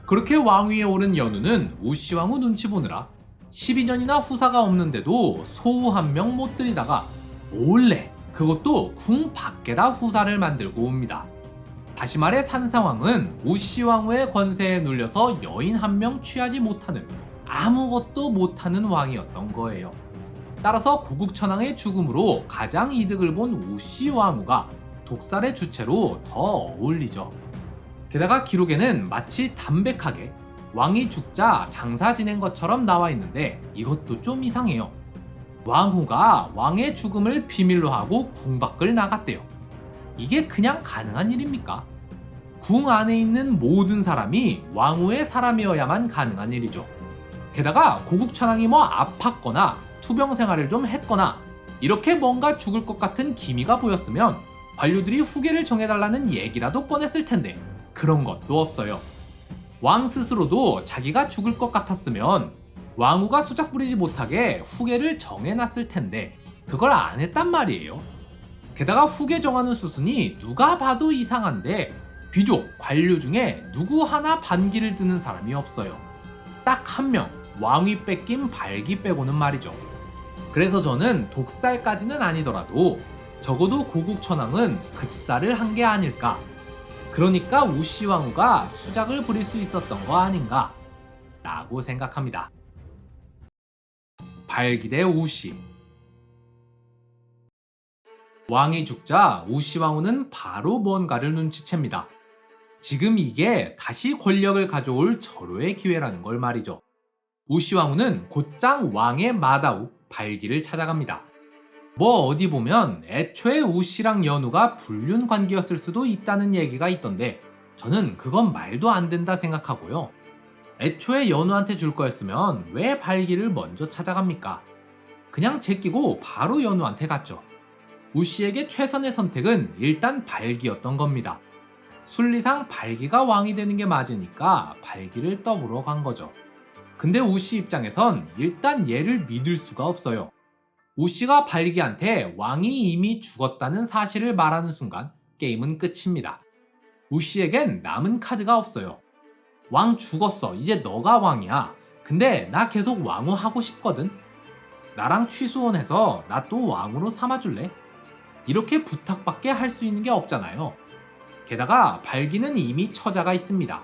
Speaker 1: 그렇게 왕위에 오른 연우는 우씨 왕후 눈치 보느라 12년이나 후사가 없는데도 소우 한 명 못 들이다가 몰래, 그것도 궁 밖에다 후사를 만들고 옵니다. 다시 말해 산상왕은 우씨 왕후의 권세에 눌려서 여인 한 명 취하지 못하는, 아무것도 못하는 왕이었던 거예요. 따라서 고국천왕의 죽음으로 가장 이득을 본 우씨 왕후가 독살의 주체로 더 어울리죠. 게다가 기록에는 마치 담백하게 왕이 죽자 장사 지낸 것처럼 나와 있는데 이것도 좀 이상해요. 왕후가 왕의 죽음을 비밀로 하고 궁 밖을 나갔대요. 이게 그냥 가능한 일입니까? 궁 안에 있는 모든 사람이 왕후의 사람이어야만 가능한 일이죠. 게다가 고국천왕이 뭐 아팠거나 투병 생활을 좀 했거나 이렇게 뭔가 죽을 것 같은 기미가 보였으면 관료들이 후계를 정해달라는 얘기라도 꺼냈을 텐데 그런 것도 없어요. 왕 스스로도 자기가 죽을 것 같았으면 왕후가 수작 부리지 못하게 후계를 정해놨을 텐데 그걸 안 했단 말이에요. 게다가 후계 정하는 수순이 누가 봐도 이상한데 귀족, 관료 중에 누구 하나 반기를 드는 사람이 없어요. 딱 한 명, 왕위 뺏긴 발기 빼고는 말이죠. 그래서 저는 독살까지는 아니더라도 적어도 고국천왕은 급사를 한 게 아닐까. 그러니까 우씨 왕후가 수작을 부릴 수 있었던 거 아닌가 라고 생각합니다. 발기 대 우씨. 왕이 죽자 우씨 왕후는 바로 뭔가를 눈치챕니다. 지금 이게 다시 권력을 가져올 절호의 기회라는 걸 말이죠. 우씨 왕후는 곧장 왕의 마다우 발기를 찾아갑니다. 뭐 어디 보면 애초에 우씨랑 연우가 불륜 관계였을 수도 있다는 얘기가 있던데 저는 그건 말도 안 된다 생각하고요. 애초에 연우한테 줄 거였으면 왜 발기를 먼저 찾아갑니까? 그냥 제끼고 바로 연우한테 갔죠. 우씨에게 최선의 선택은 일단 발기였던 겁니다. 순리상 발기가 왕이 되는 게 맞으니까 발기를 떠보러 간 거죠. 근데 우씨 입장에선 일단 얘를 믿을 수가 없어요. 우씨가 발기한테 왕이 이미 죽었다는 사실을 말하는 순간 게임은 끝입니다. 우씨에겐 남은 카드가 없어요. 왕 죽었어. 이제 너가 왕이야. 근데 나 계속 왕후 하고 싶거든. 나랑 취수원해서 나 또 왕으로 삼아줄래? 이렇게 부탁밖에 할 수 있는 게 없잖아요. 게다가 발기는 이미 처자가 있습니다.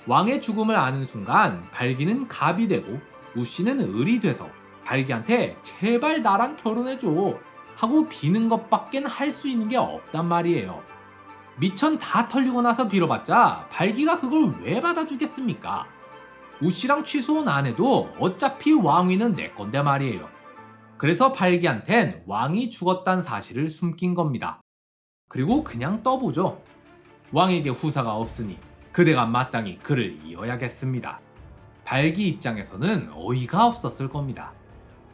Speaker 1: 왕의 죽음을 아는 순간 발기는 갑이 되고 우씨는 을이 돼서 발기한테 제발 나랑 결혼해줘 하고 비는 것밖엔 할 수 있는 게 없단 말이에요. 미천 다 털리고 나서 빌어봤자 발기가 그걸 왜 받아주겠습니까? 우씨랑 취소는 안 해도 어차피 왕위는 내 건데 말이에요. 그래서 발기한텐 왕이 죽었단 사실을 숨긴 겁니다. 그리고 그냥 떠보죠. 왕에게 후사가 없으니 그대가 마땅히 그를 이어야겠습니다. 발기 입장에서는 어이가 없었을 겁니다.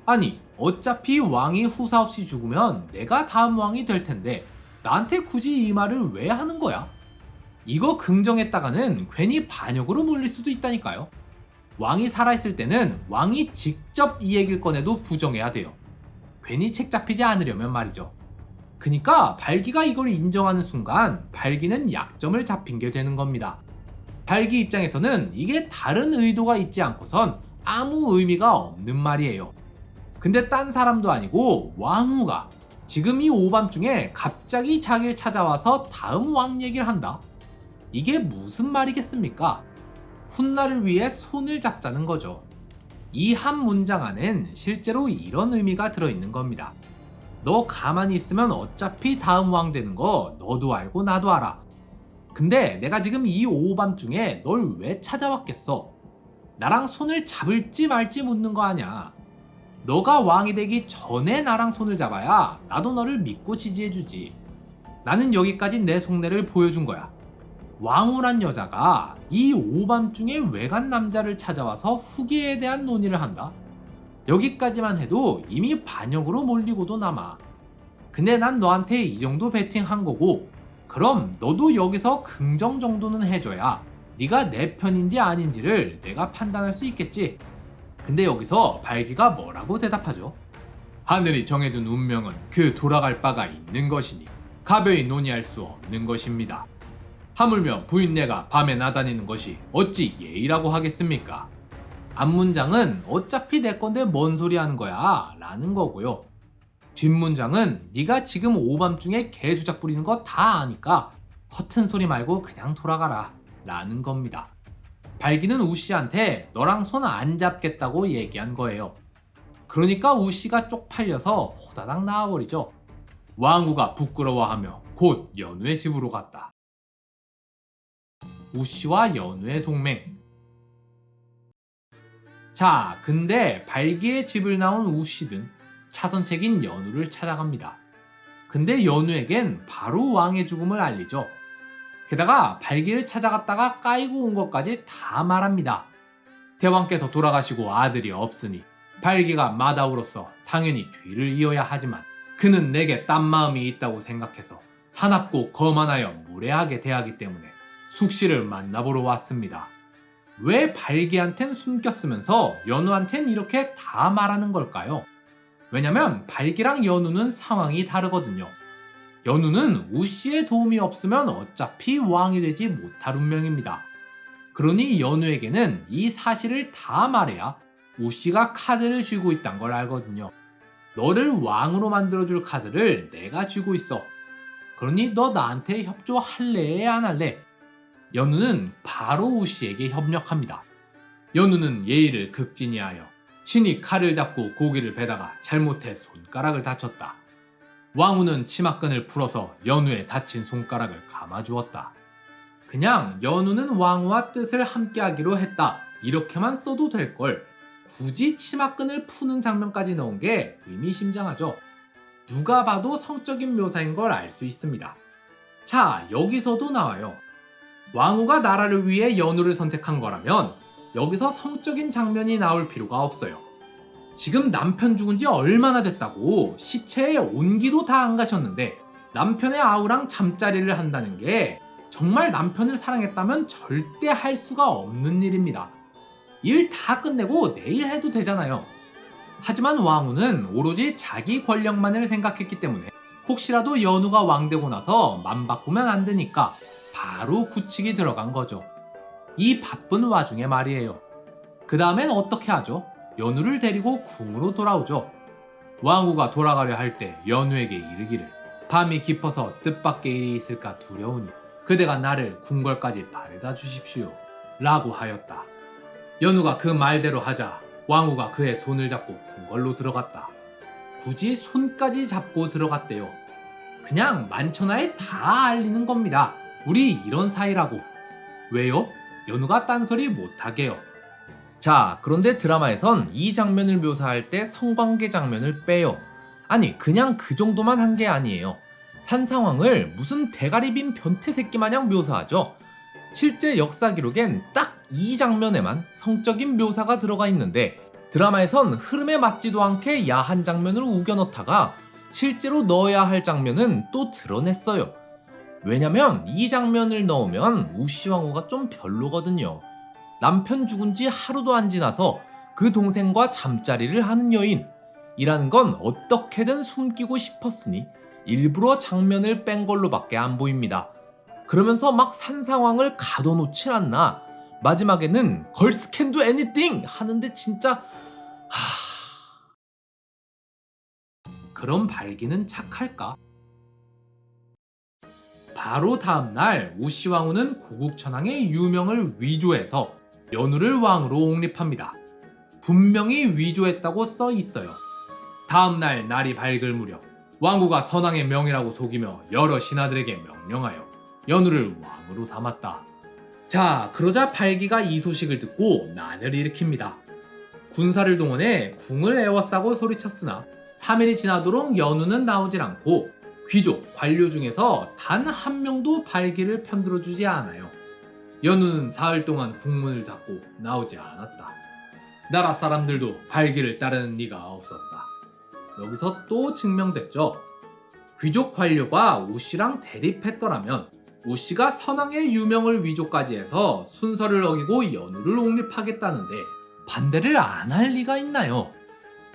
Speaker 1: 아니, 어차피 왕이 후사 없이 죽으면 내가 다음 왕이 될 텐데 나한테 굳이 이 말을 왜 하는 거야? 이거 긍정했다가는 괜히 반역으로 몰릴 수도 있다니까요. 왕이 살아있을 때는 왕이 직접 이 얘기를 꺼내도 부정해야 돼요. 괜히 책 잡히지 않으려면 말이죠. 그니까 발기가 이걸 인정하는 순간 발기는 약점을 잡힌 게 되는 겁니다. 발기 입장에서는 이게 다른 의도가 있지 않고선 아무 의미가 없는 말이에요. 근데 딴 사람도 아니고 왕후가 지금 이 오밤중에 갑자기 자기를 찾아와서 다음 왕 얘기를 한다? 이게 무슨 말이겠습니까? 훗날을 위해 손을 잡자는 거죠. 이 한 문장 안엔 실제로 이런 의미가 들어있는 겁니다. 너 가만히 있으면 어차피 다음 왕 되는 거 너도 알고 나도 알아. 근데 내가 지금 이 오밤중에 널 왜 찾아왔겠어? 나랑 손을 잡을지 말지 묻는 거 아냐. 너가 왕이 되기 전에 나랑 손을 잡아야 나도 너를 믿고 지지해주지. 나는 여기까지 내 속내를 보여준 거야. 왕후란 여자가 이 오밤중에 외간 남자를 찾아와서 후계에 대한 논의를 한다? 여기까지만 해도 이미 반역으로 몰리고도 남아. 근데 난 너한테 이 정도 베팅한 거고, 그럼 너도 여기서 긍정 정도는 해줘야 네가 내 편인지 아닌지를 내가 판단할 수 있겠지. 근데 여기서 발기가 뭐라고 대답하죠? 하늘이 정해둔 운명은 그 돌아갈 바가 있는 것이니 가벼이 논의할 수 없는 것입니다. 하물며 부인네가 밤에 나다니는 것이 어찌 예의라고 하겠습니까? 앞문장은 어차피 내 건데 뭔 소리 하는 거야 라는 거고요. 뒷문장은 네가 지금 오밤중에 개수작 부리는 거 다 아니까 허튼 소리 말고 그냥 돌아가라 라는 겁니다. 발기는 우씨한테 너랑 손 안 잡겠다고 얘기한 거예요. 그러니까 우씨가 쪽팔려서 호다닥 나와버리죠. 왕후가 부끄러워하며 곧 연우의 집으로 갔다. 우씨와 연우의 동맹. 자, 근데 발기의 집을 나온 우씨는 차선책인 연우를 찾아갑니다. 근데 연우에겐 바로 왕의 죽음을 알리죠. 게다가 발기를 찾아갔다가 까이고 온 것까지 다 말합니다. 대왕께서 돌아가시고 아들이 없으니 발기가 마다우로서 당연히 뒤를 이어야 하지만 그는 내게 딴 마음이 있다고 생각해서 사납고 거만하여 무례하게 대하기 때문에 숙씨를 만나보러 왔습니다. 왜 발기한텐 숨겼으면서 연우한텐 이렇게 다 말하는 걸까요? 왜냐면 발기랑 연우는 상황이 다르거든요. 연우는 우씨의 도움이 없으면 어차피 왕이 되지 못할 운명입니다. 그러니 연우에게는 이 사실을 다 말해야 우씨가 카드를 쥐고 있단 걸 알거든요. 너를 왕으로 만들어줄 카드를 내가 쥐고 있어. 그러니 너 나한테 협조할래 안 할래? 연우는 바로 우씨에게 협력합니다. 연우는 예의를 극진히하여 친히 칼을 잡고 고기를 베다가 잘못해 손가락을 다쳤다. 왕후는 치마끈을 풀어서 연우의 다친 손가락을 감아주었다. 그냥 연우는 왕후와 뜻을 함께하기로 했다. 이렇게만 써도 될걸. 굳이 치마끈을 푸는 장면까지 넣은 게 의미심장하죠. 누가 봐도 성적인 묘사인 걸 알 수 있습니다. 자, 여기서도 나와요. 왕후가 나라를 위해 연우를 선택한 거라면 여기서 성적인 장면이 나올 필요가 없어요. 지금 남편 죽은 지 얼마나 됐다고 시체에 온기도 다 안 가셨는데 남편의 아우랑 잠자리를 한다는 게 정말 남편을 사랑했다면 절대 할 수가 없는 일입니다. 일 다 끝내고 내일 해도 되잖아요. 하지만 왕후는 오로지 자기 권력만을 생각했기 때문에 혹시라도 연우가 왕되고 나서 맘 바꾸면 안 되니까 바로 굳히기 들어간 거죠. 이 바쁜 와중에 말이에요. 그 다음엔 어떻게 하죠? 연우를 데리고 궁으로 돌아오죠. 왕후가 돌아가려 할 때 연우에게 이르기를 밤이 깊어서 뜻밖의 일이 있을까 두려우니 그대가 나를 궁궐까지 바래다 주십시오 라고 하였다. 연우가 그 말대로 하자 왕후가 그의 손을 잡고 궁궐로 들어갔다. 굳이 손까지 잡고 들어갔대요. 그냥 만천하에 다 알리는 겁니다. 우리 이런 사이라고. 왜요? 연우가 딴소리 못하게요. 자, 그런데 드라마에선 이 장면을 묘사할 때 성관계 장면을 빼요. 아니, 그냥 그 정도만 한 게 아니에요. 산 상황을 무슨 대가리 빈 변태 새끼 마냥 묘사하죠. 실제 역사 기록엔 딱 이 장면에만 성적인 묘사가 들어가 있는데 드라마에선 흐름에 맞지도 않게 야한 장면을 우겨 넣다가 실제로 넣어야 할 장면은 또 드러냈어요. 왜냐면 이 장면을 넣으면 우시왕후가 좀 별로거든요. 남편 죽은 지 하루도 안 지나서 그 동생과 잠자리를 하는 여인이라는 건 어떻게든 숨기고 싶었으니 일부러 장면을 뺀 걸로밖에 안 보입니다. 그러면서 막 산상황을 가둬놓질 않나. 마지막에는 걸스 캔 두 애니띵 하는데 진짜 그럼 발기는 착할까? 바로 다음날 우시왕후는 고국천왕의 유명을 위조해서 연우를 왕으로 옹립합니다. 분명히 위조했다고 써 있어요. 다음날 날이 밝을 무렵 왕후가 선왕의 명이라고 속이며 여러 신하들에게 명령하여 연우를 왕으로 삼았다. 자, 그러자 발기가 이 소식을 듣고 난을 일으킵니다. 군사를 동원해 궁을 에워싸고 소리쳤으나 3일이 지나도록 연우는 나오질 않고 귀족, 관료 중에서 단 한 명도 발기를 편들어주지 않아요. 연우는 사흘 동안 국문을 닫고 나오지 않았다. 나라 사람들도 발기를 따르는 리가 없었다. 여기서 또 증명됐죠. 귀족 관료가 우씨랑 대립했더라면 우씨가 선왕의 유명을 위조까지 해서 순서를 어기고 연우를 옹립하겠다는데 반대를 안 할 리가 있나요?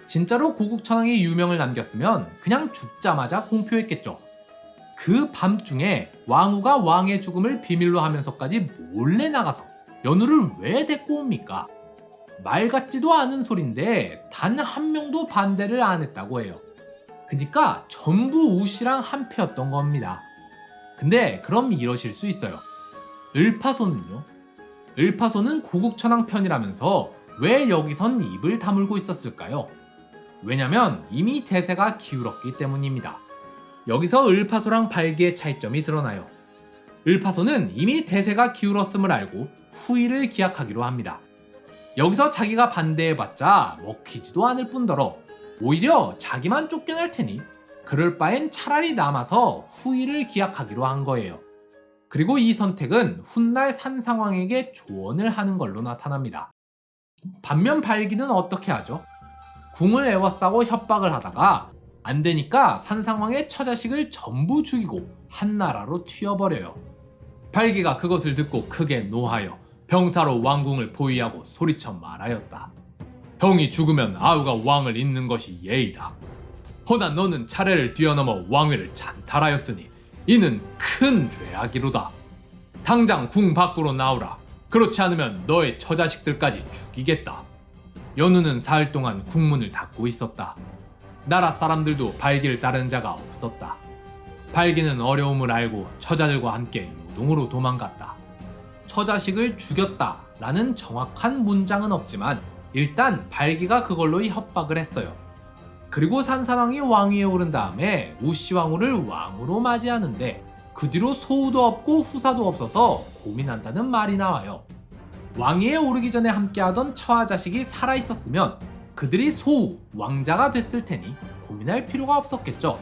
Speaker 1: 진짜로 고국천왕의 유명을 남겼으면 그냥 죽자마자 공표했겠죠. 그 밤중에 왕후가 왕의 죽음을 비밀로 하면서까지 몰래 나가서 연우를 왜 데리고 옵니까? 말 같지도 않은 소린데 단 한 명도 반대를 안 했다고 해요. 그니까 전부 우씨랑 한패였던 겁니다. 근데 그럼 이러실 수 있어요. 을파소는요? 을파소는 고국천왕 편이라면서 왜 여기선 입을 다물고 있었을까요? 왜냐면 이미 대세가 기울었기 때문입니다. 여기서 을파소랑 발기의 차이점이 드러나요. 을파소는 이미 대세가 기울었음을 알고 후위를 기약하기로 합니다. 여기서 자기가 반대해봤자 먹히지도 않을 뿐더러 오히려 자기만 쫓겨날 테니 그럴 바엔 차라리 남아서 후위를 기약하기로 한 거예요. 그리고 이 선택은 훗날 산상왕에게 조언을 하는 걸로 나타납니다. 반면 발기는 어떻게 하죠? 궁을 에워싸고 협박을 하다가 안 되니까 산상왕의 처자식을 전부 죽이고 한나라로 튀어버려요. 발기가 그것을 듣고 크게 노하여 병사로 왕궁을 포위하고 소리쳐 말하였다. 형이 죽으면 아우가 왕을 잇는 것이 예의다. 허나 너는 차례를 뛰어넘어 왕위를 찬탈하였으니 이는 큰 죄악이로다. 당장 궁 밖으로 나오라. 그렇지 않으면 너의 처자식들까지 죽이겠다. 연우는 사흘 동안 궁문을 닫고 있었다. 나라 사람들도 발기를 따르는 자가 없었다. 발기는 어려움을 알고 처자들과 함께 요동으로 도망갔다. 처자식을 죽였다 라는 정확한 문장은 없지만 일단 발기가 그걸로 협박을 했어요. 그리고 산산왕이 왕위에 오른 다음에 우씨왕후를 왕으로 맞이하는데 그 뒤로 소우도 없고 후사도 없어서 고민한다는 말이 나와요. 왕위에 오르기 전에 함께하던 처와 자식이 살아있었으면 그들이 소우, 왕자가 됐을 테니 고민할 필요가 없었겠죠.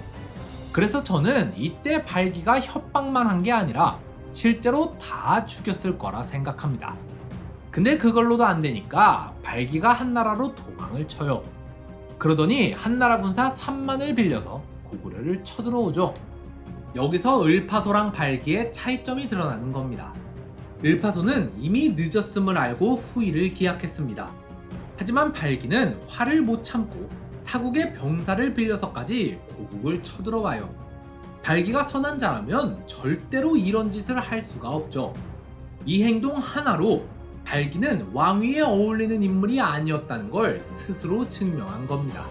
Speaker 1: 그래서 저는 이때 발기가 협박만 한 게 아니라 실제로 다 죽였을 거라 생각합니다. 근데 그걸로도 안 되니까 발기가 한나라로 도망을 쳐요. 그러더니 한나라 군사 3만을 빌려서 고구려를 쳐들어오죠. 여기서 을파소랑 발기의 차이점이 드러나는 겁니다. 을파소는 이미 늦었음을 알고 후위를 기약했습니다. 하지만 발기는 화를 못 참고 타국의 병사를 빌려서까지 고국을 쳐들어와요. 발기가 선한 자라면 절대로 이런 짓을 할 수가 없죠. 이 행동 하나로 발기는 왕위에 어울리는 인물이 아니었다는 걸 스스로 증명한 겁니다.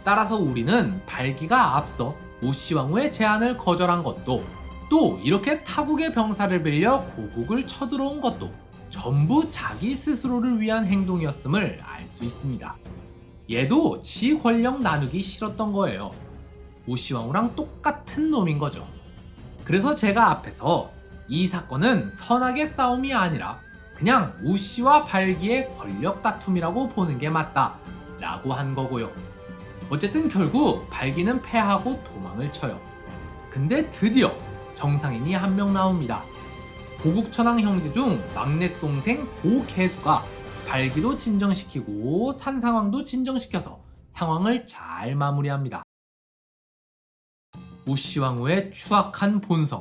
Speaker 1: 따라서 우리는 발기가 앞서 우씨왕후의 제안을 거절한 것도 또 이렇게 타국의 병사를 빌려 고국을 쳐들어온 것도 전부 자기 스스로를 위한 행동이었음을 알 수 있습니다. 얘도 지 권력 나누기 싫었던 거예요. 우씨왕후랑 똑같은 놈인 거죠. 그래서 제가 앞에서 이 사건은 선악의 싸움이 아니라 그냥 우씨와 발기의 권력 다툼이라고 보는 게 맞다 라고 한 거고요. 어쨌든 결국 발기는 패하고 도망을 쳐요. 근데 드디어 정상인이 한 명 나옵니다. 고국천왕 형제 중 막내 동생 고개수가 발기도 진정시키고 산상왕도 진정시켜서 상황을 잘 마무리합니다. 우씨왕후의 추악한 본성.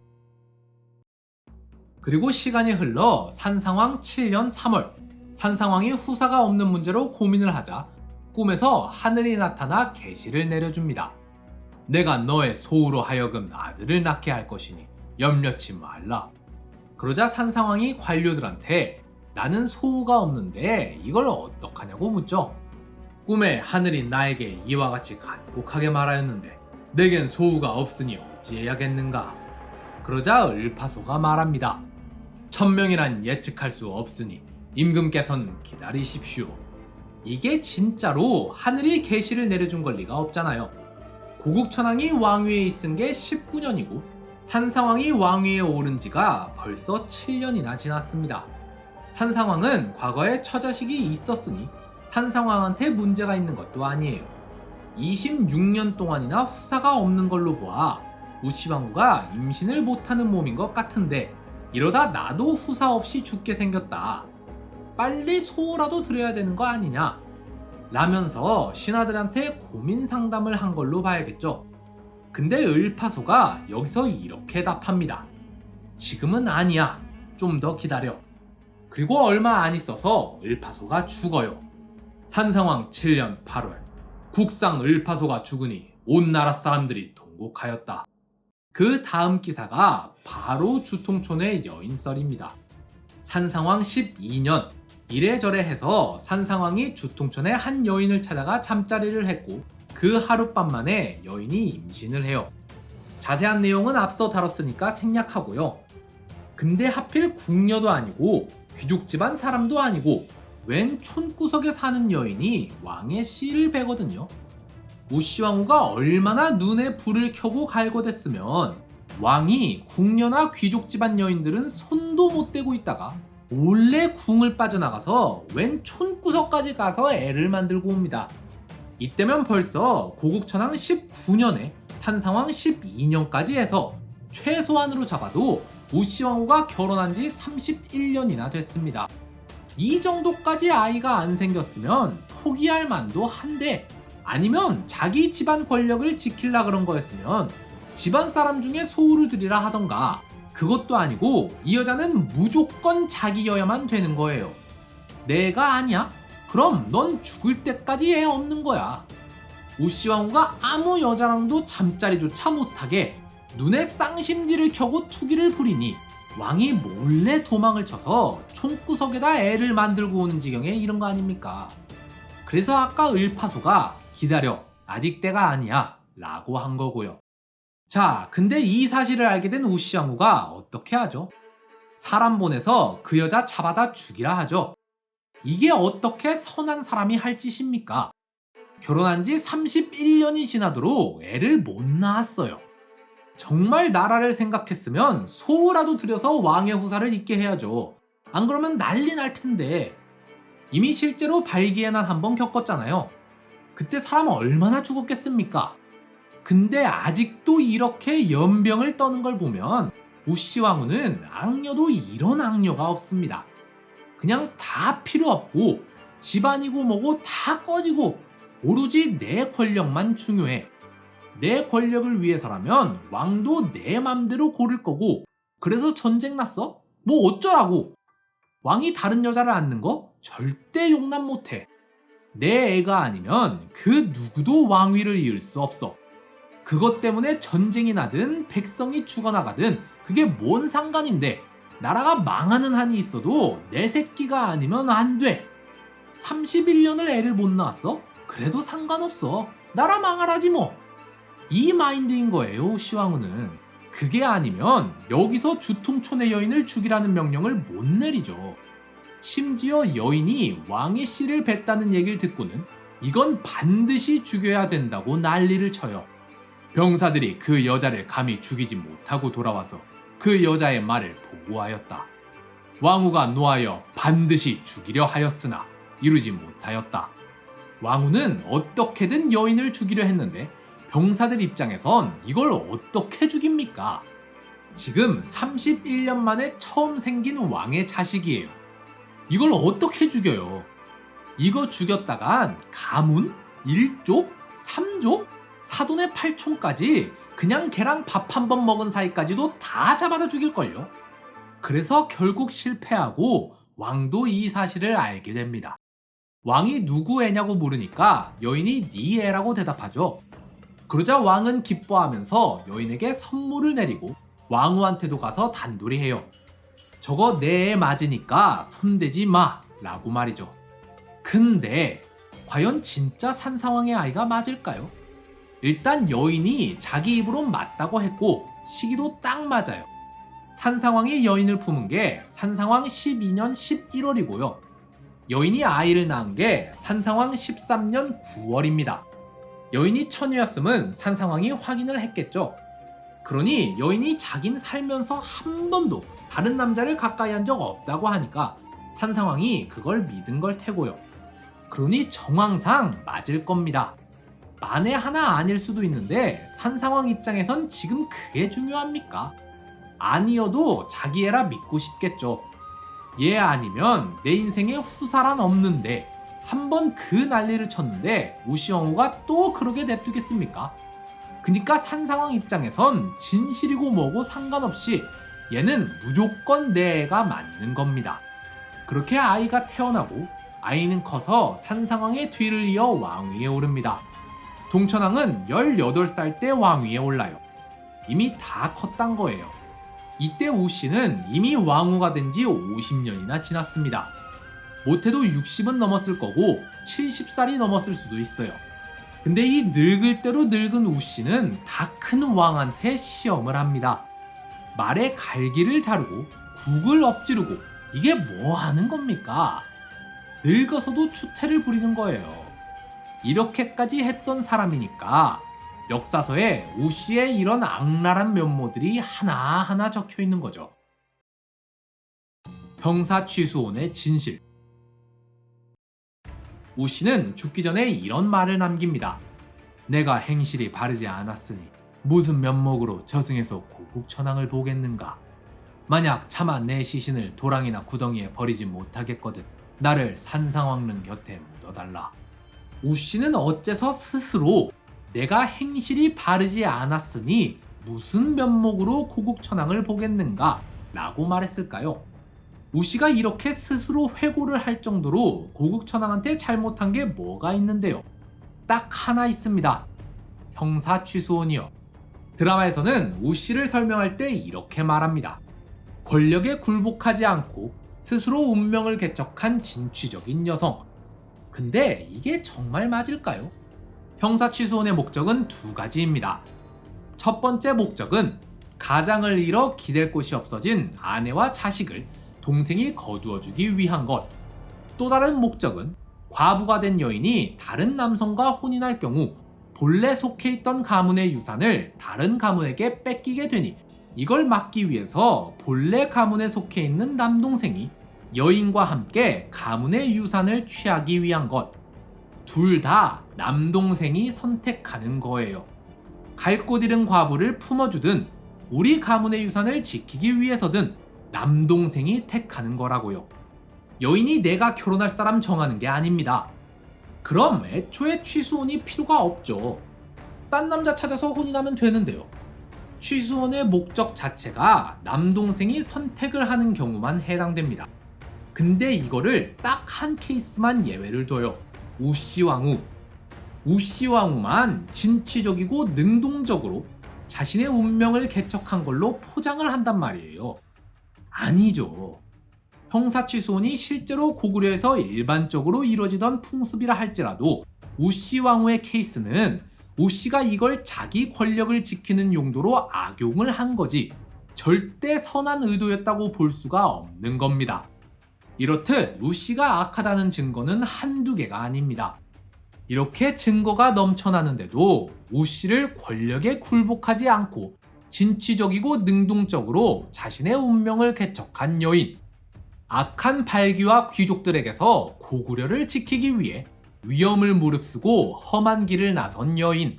Speaker 1: 그리고 시간이 흘러 산상왕 7년 3월 산상왕이 후사가 없는 문제로 고민을 하자 꿈에서 하늘이 나타나 계시를 내려줍니다. 내가 너의 소우로 하여금 아들을 낳게 할 것이니 염려치 말라. 그러자 산상왕이 관료들한테 나는 소우가 없는데 이걸 어떡하냐고 묻죠. 꿈에 하늘이 나에게 이와 같이 간곡하게 말하였는데 내겐 소우가 없으니 어찌해야겠는가. 그러자 을파소가 말합니다. 천명이란 예측할 수 없으니 임금께서는 기다리십시오. 이게 진짜로 하늘이 계시를 내려준 걸 리가 없잖아요. 고국천왕이 왕위에 있은 게 19년이고 산상왕이 왕위에 오른 지가 벌써 7년이나 지났습니다. 산상왕은 과거에 처자식이 있었으니 산상왕한테 문제가 있는 것도 아니에요. 26년 동안이나 후사가 없는 걸로 보아 우시왕후가 임신을 못하는 몸인 것 같은데 이러다 나도 후사 없이 죽게 생겼다. 빨리 소라도 드려야 되는 거 아니냐? 라면서 신하들한테 고민 상담을 한 걸로 봐야겠죠. 근데 을파소가 여기서 이렇게 답합니다. 지금은 아니야. 좀 더 기다려. 그리고 얼마 안 있어서 을파소가 죽어요. 산상왕 7년 8월 국상 을파소가 죽으니 온 나라 사람들이 통곡하였다. 그 다음 기사가 바로 주통촌의 여인썰입니다. 산상왕 12년 이래저래 해서 산상왕이 주통촌의 한 여인을 찾아가 잠자리를 했고 그 하룻밤 만에 여인이 임신을 해요. 자세한 내용은 앞서 다뤘으니까 생략하고요. 근데 하필 궁녀도 아니고 귀족 집안 사람도 아니고 웬 촌구석에 사는 여인이 왕의 씨를 베거든요. 우시왕후가 얼마나 눈에 불을 켜고 갈궈댔으면 왕이 궁녀나 귀족 집안 여인들은 손도 못 대고 있다가 몰래 궁을 빠져나가서 웬 촌구석까지 가서 애를 만들고 옵니다. 이때면 벌써 고국천왕 19년에 산상왕 12년까지 해서 최소한으로 잡아도 우시왕후가 결혼한 지 31년이나 됐습니다. 이 정도까지 아이가 안 생겼으면 포기할 만도 한데 아니면 자기 집안 권력을 지키려 그런 거였으면 집안 사람 중에 소우를 드리라 하던가 그것도 아니고 이 여자는 무조건 자기여야만 되는 거예요. 내가 아니야? 그럼 넌 죽을 때까지 애 없는 거야. 우시왕후가 아무 여자랑도 잠자리조차 못하게 눈에 쌍심지를 켜고 투기를 부리니 왕이 몰래 도망을 쳐서 총구석에다 애를 만들고 오는 지경에 이른 거 아닙니까? 그래서 아까 을파소가 기다려 아직 때가 아니야 라고 한 거고요. 자, 근데 이 사실을 알게 된 우시왕후가 어떻게 하죠? 사람 보내서 그 여자 잡아다 죽이라 하죠. 이게 어떻게 선한 사람이 할 짓입니까? 결혼한 지 31년이 지나도록 애를 못 낳았어요. 정말 나라를 생각했으면 소우라도 들여서 왕의 후사를 잇게 해야죠. 안 그러면 난리 날 텐데. 이미 실제로 발기해난 한 번 겪었잖아요. 그때 사람 얼마나 죽었겠습니까? 근데 아직도 이렇게 연병을 떠는 걸 보면 우시왕후는 악녀도 이런 악녀가 없습니다. 그냥 다 필요 없고 집안이고 뭐고 다 꺼지고 오로지 내 권력만 중요해. 내 권력을 위해서라면 왕도 내 맘대로 고를 거고 그래서 전쟁 났어? 뭐 어쩌라고. 왕이 다른 여자를 앉는 거 절대 용납 못해. 내 애가 아니면 그 누구도 왕위를 이을 수 없어. 그것 때문에 전쟁이 나든 백성이 죽어나가든 그게 뭔 상관인데 나라가 망하는 한이 있어도 내 새끼가 아니면 안 돼. 31년을 애를 못 낳았어? 그래도 상관없어. 나라 망하라지 뭐. 이 마인드인 거예요, 우시왕후는. 그게 아니면 여기서 주통촌의 여인을 죽이라는 명령을 못 내리죠. 심지어 여인이 왕의 씨를 뱉다는 얘기를 듣고는 이건 반드시 죽여야 된다고 난리를 쳐요. 병사들이 그 여자를 감히 죽이지 못하고 돌아와서 그 여자의 말을 보고하였다. 왕후가 노하여 반드시 죽이려 하였으나 이루지 못하였다. 왕후는 어떻게든 여인을 죽이려 했는데 병사들 입장에선 이걸 어떻게 죽입니까? 지금 31년 만에 처음 생긴 왕의 자식이에요. 이걸 어떻게 죽여요? 이거 죽였다간 가문, 일족, 삼족, 사돈의 팔촌까지 그냥 걔랑 밥 한 번 먹은 사이까지도 다 잡아다 죽일걸요. 그래서 결국 실패하고 왕도 이 사실을 알게 됩니다. 왕이 누구 애냐고 물으니까 여인이 네 애라고 대답하죠. 그러자 왕은 기뻐하면서 여인에게 선물을 내리고 왕후한테도 가서 단돌이 해요. 저거 내 맞으니까 손대지 마 라고 말이죠. 근데 과연 진짜 산상왕의 아이가 맞을까요? 일단 여인이 자기 입으로 맞다고 했고 시기도 딱 맞아요. 산상왕이 여인을 품은 게 산상왕 12년 11월이고요. 여인이 아이를 낳은 게 산상왕 13년 9월입니다. 여인이 처녀였음은 산상왕이 확인을 했겠죠. 그러니 여인이 자긴 살면서 한 번도 다른 남자를 가까이 한 적 없다고 하니까 산상왕이 그걸 믿은 걸 테고요. 그러니 정황상 맞을 겁니다. 만에 하나 아닐 수도 있는데 산상왕 입장에선 지금 그게 중요합니까? 아니어도 자기 애라 믿고 싶겠죠. 얘 아니면 내 인생에 후사란 없는데 한 번 그 난리를 쳤는데 우시왕후가 또 그러게 냅두겠습니까? 그니까 산상왕 입장에선 진실이고 뭐고 상관없이 얘는 무조건 내 애가 맞는 겁니다. 그렇게 아이가 태어나고 아이는 커서 산상왕의 뒤를 이어 왕위에 오릅니다. 동천왕은 18살 때 왕위에 올라요. 이미 다 컸단 거예요. 이때 우씨는 이미 왕후가 된 지 50년이나 지났습니다. 못해도 60은 넘었을 거고 70살이 넘었을 수도 있어요. 근데 이 늙을 대로 늙은 우씨는 다 큰 왕한테 시험을 합니다. 말에 갈기를 자르고 국을 엎지르고 이게 뭐 하는 겁니까? 늙어서도 추태를 부리는 거예요. 이렇게까지 했던 사람이니까 역사서에 우씨의 이런 악랄한 면모들이 하나하나 적혀 있는 거죠. 형사 취수원의 진실. 우씨는 죽기 전에 이런 말을 남깁니다. 내가 행실이 바르지 않았으니 무슨 면목으로 저승에서 고국천왕을 보겠는가. 만약 차마 내 시신을 도랑이나 구덩이에 버리지 못하겠거든 나를 산상왕릉 곁에 묻어달라. 우씨는 어째서 스스로 내가 행실이 바르지 않았으니 무슨 면목으로 고국천왕을 보겠는가 라고 말했을까요? 우씨가 이렇게 스스로 회고를 할 정도로 고국천왕한테 잘못한 게 뭐가 있는데요? 딱 하나 있습니다. 형사취수원이요. 드라마에서는 우씨를 설명할 때 이렇게 말합니다. 권력에 굴복하지 않고 스스로 운명을 개척한 진취적인 여성. 근데 이게 정말 맞을까요? 형사취수원의 목적은 두 가지입니다. 첫 번째 목적은 가장을 잃어 기댈 곳이 없어진 아내와 자식을 동생이 거두어주기 위한 것. 또 다른 목적은 과부가 된 여인이 다른 남성과 혼인할 경우 본래 속해 있던 가문의 유산을 다른 가문에게 뺏기게 되니 이걸 막기 위해서 본래 가문에 속해 있는 남동생이 여인과 함께 가문의 유산을 취하기 위한 것. 둘 다 남동생이 선택하는 거예요. 갈 곳 잃은 과부를 품어주든 우리 가문의 유산을 지키기 위해서든 남동생이 택하는 거라고요. 여인이 내가 결혼할 사람 정하는 게 아닙니다. 그럼 애초에 취수원이 필요가 없죠. 딴 남자 찾아서 혼인하면 되는데요. 취수원의 목적 자체가 남동생이 선택을 하는 경우만 해당됩니다. 근데 이거를 딱 한 케이스만 예외를 둬요. 우씨왕후. 우씨왕후만 진취적이고 능동적으로 자신의 운명을 개척한 걸로 포장을 한단 말이에요. 아니죠. 형사취수원이 실제로 고구려에서 일반적으로 이루어지던 풍습이라 할지라도 우씨왕후의 케이스는 우씨가 이걸 자기 권력을 지키는 용도로 악용을 한 거지 절대 선한 의도였다고 볼 수가 없는 겁니다. 이렇듯 우씨가 악하다는 증거는 한두 개가 아닙니다. 이렇게 증거가 넘쳐나는데도 우씨를 권력에 굴복하지 않고 진취적이고 능동적으로 자신의 운명을 개척한 여인. 악한 발기와 귀족들에게서 고구려를 지키기 위해 위험을 무릅쓰고 험한 길을 나선 여인.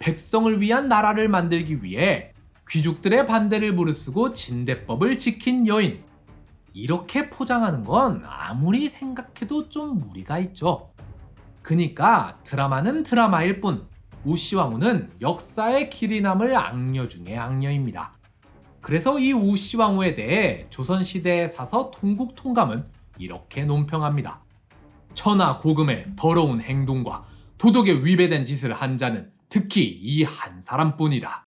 Speaker 1: 백성을 위한 나라를 만들기 위해 귀족들의 반대를 무릅쓰고 진대법을 지킨 여인. 이렇게 포장하는 건 아무리 생각해도 좀 무리가 있죠. 그니까 드라마는 드라마일 뿐 우씨왕후는 역사의 길이 남을 악녀 중의 악녀입니다. 그래서 이 우씨왕후에 대해 조선시대의 사서 동국통감은 이렇게 논평합니다. 천하 고금의 더러운 행동과 도덕에 위배된 짓을 한 자는 특히 이 한 사람뿐이다.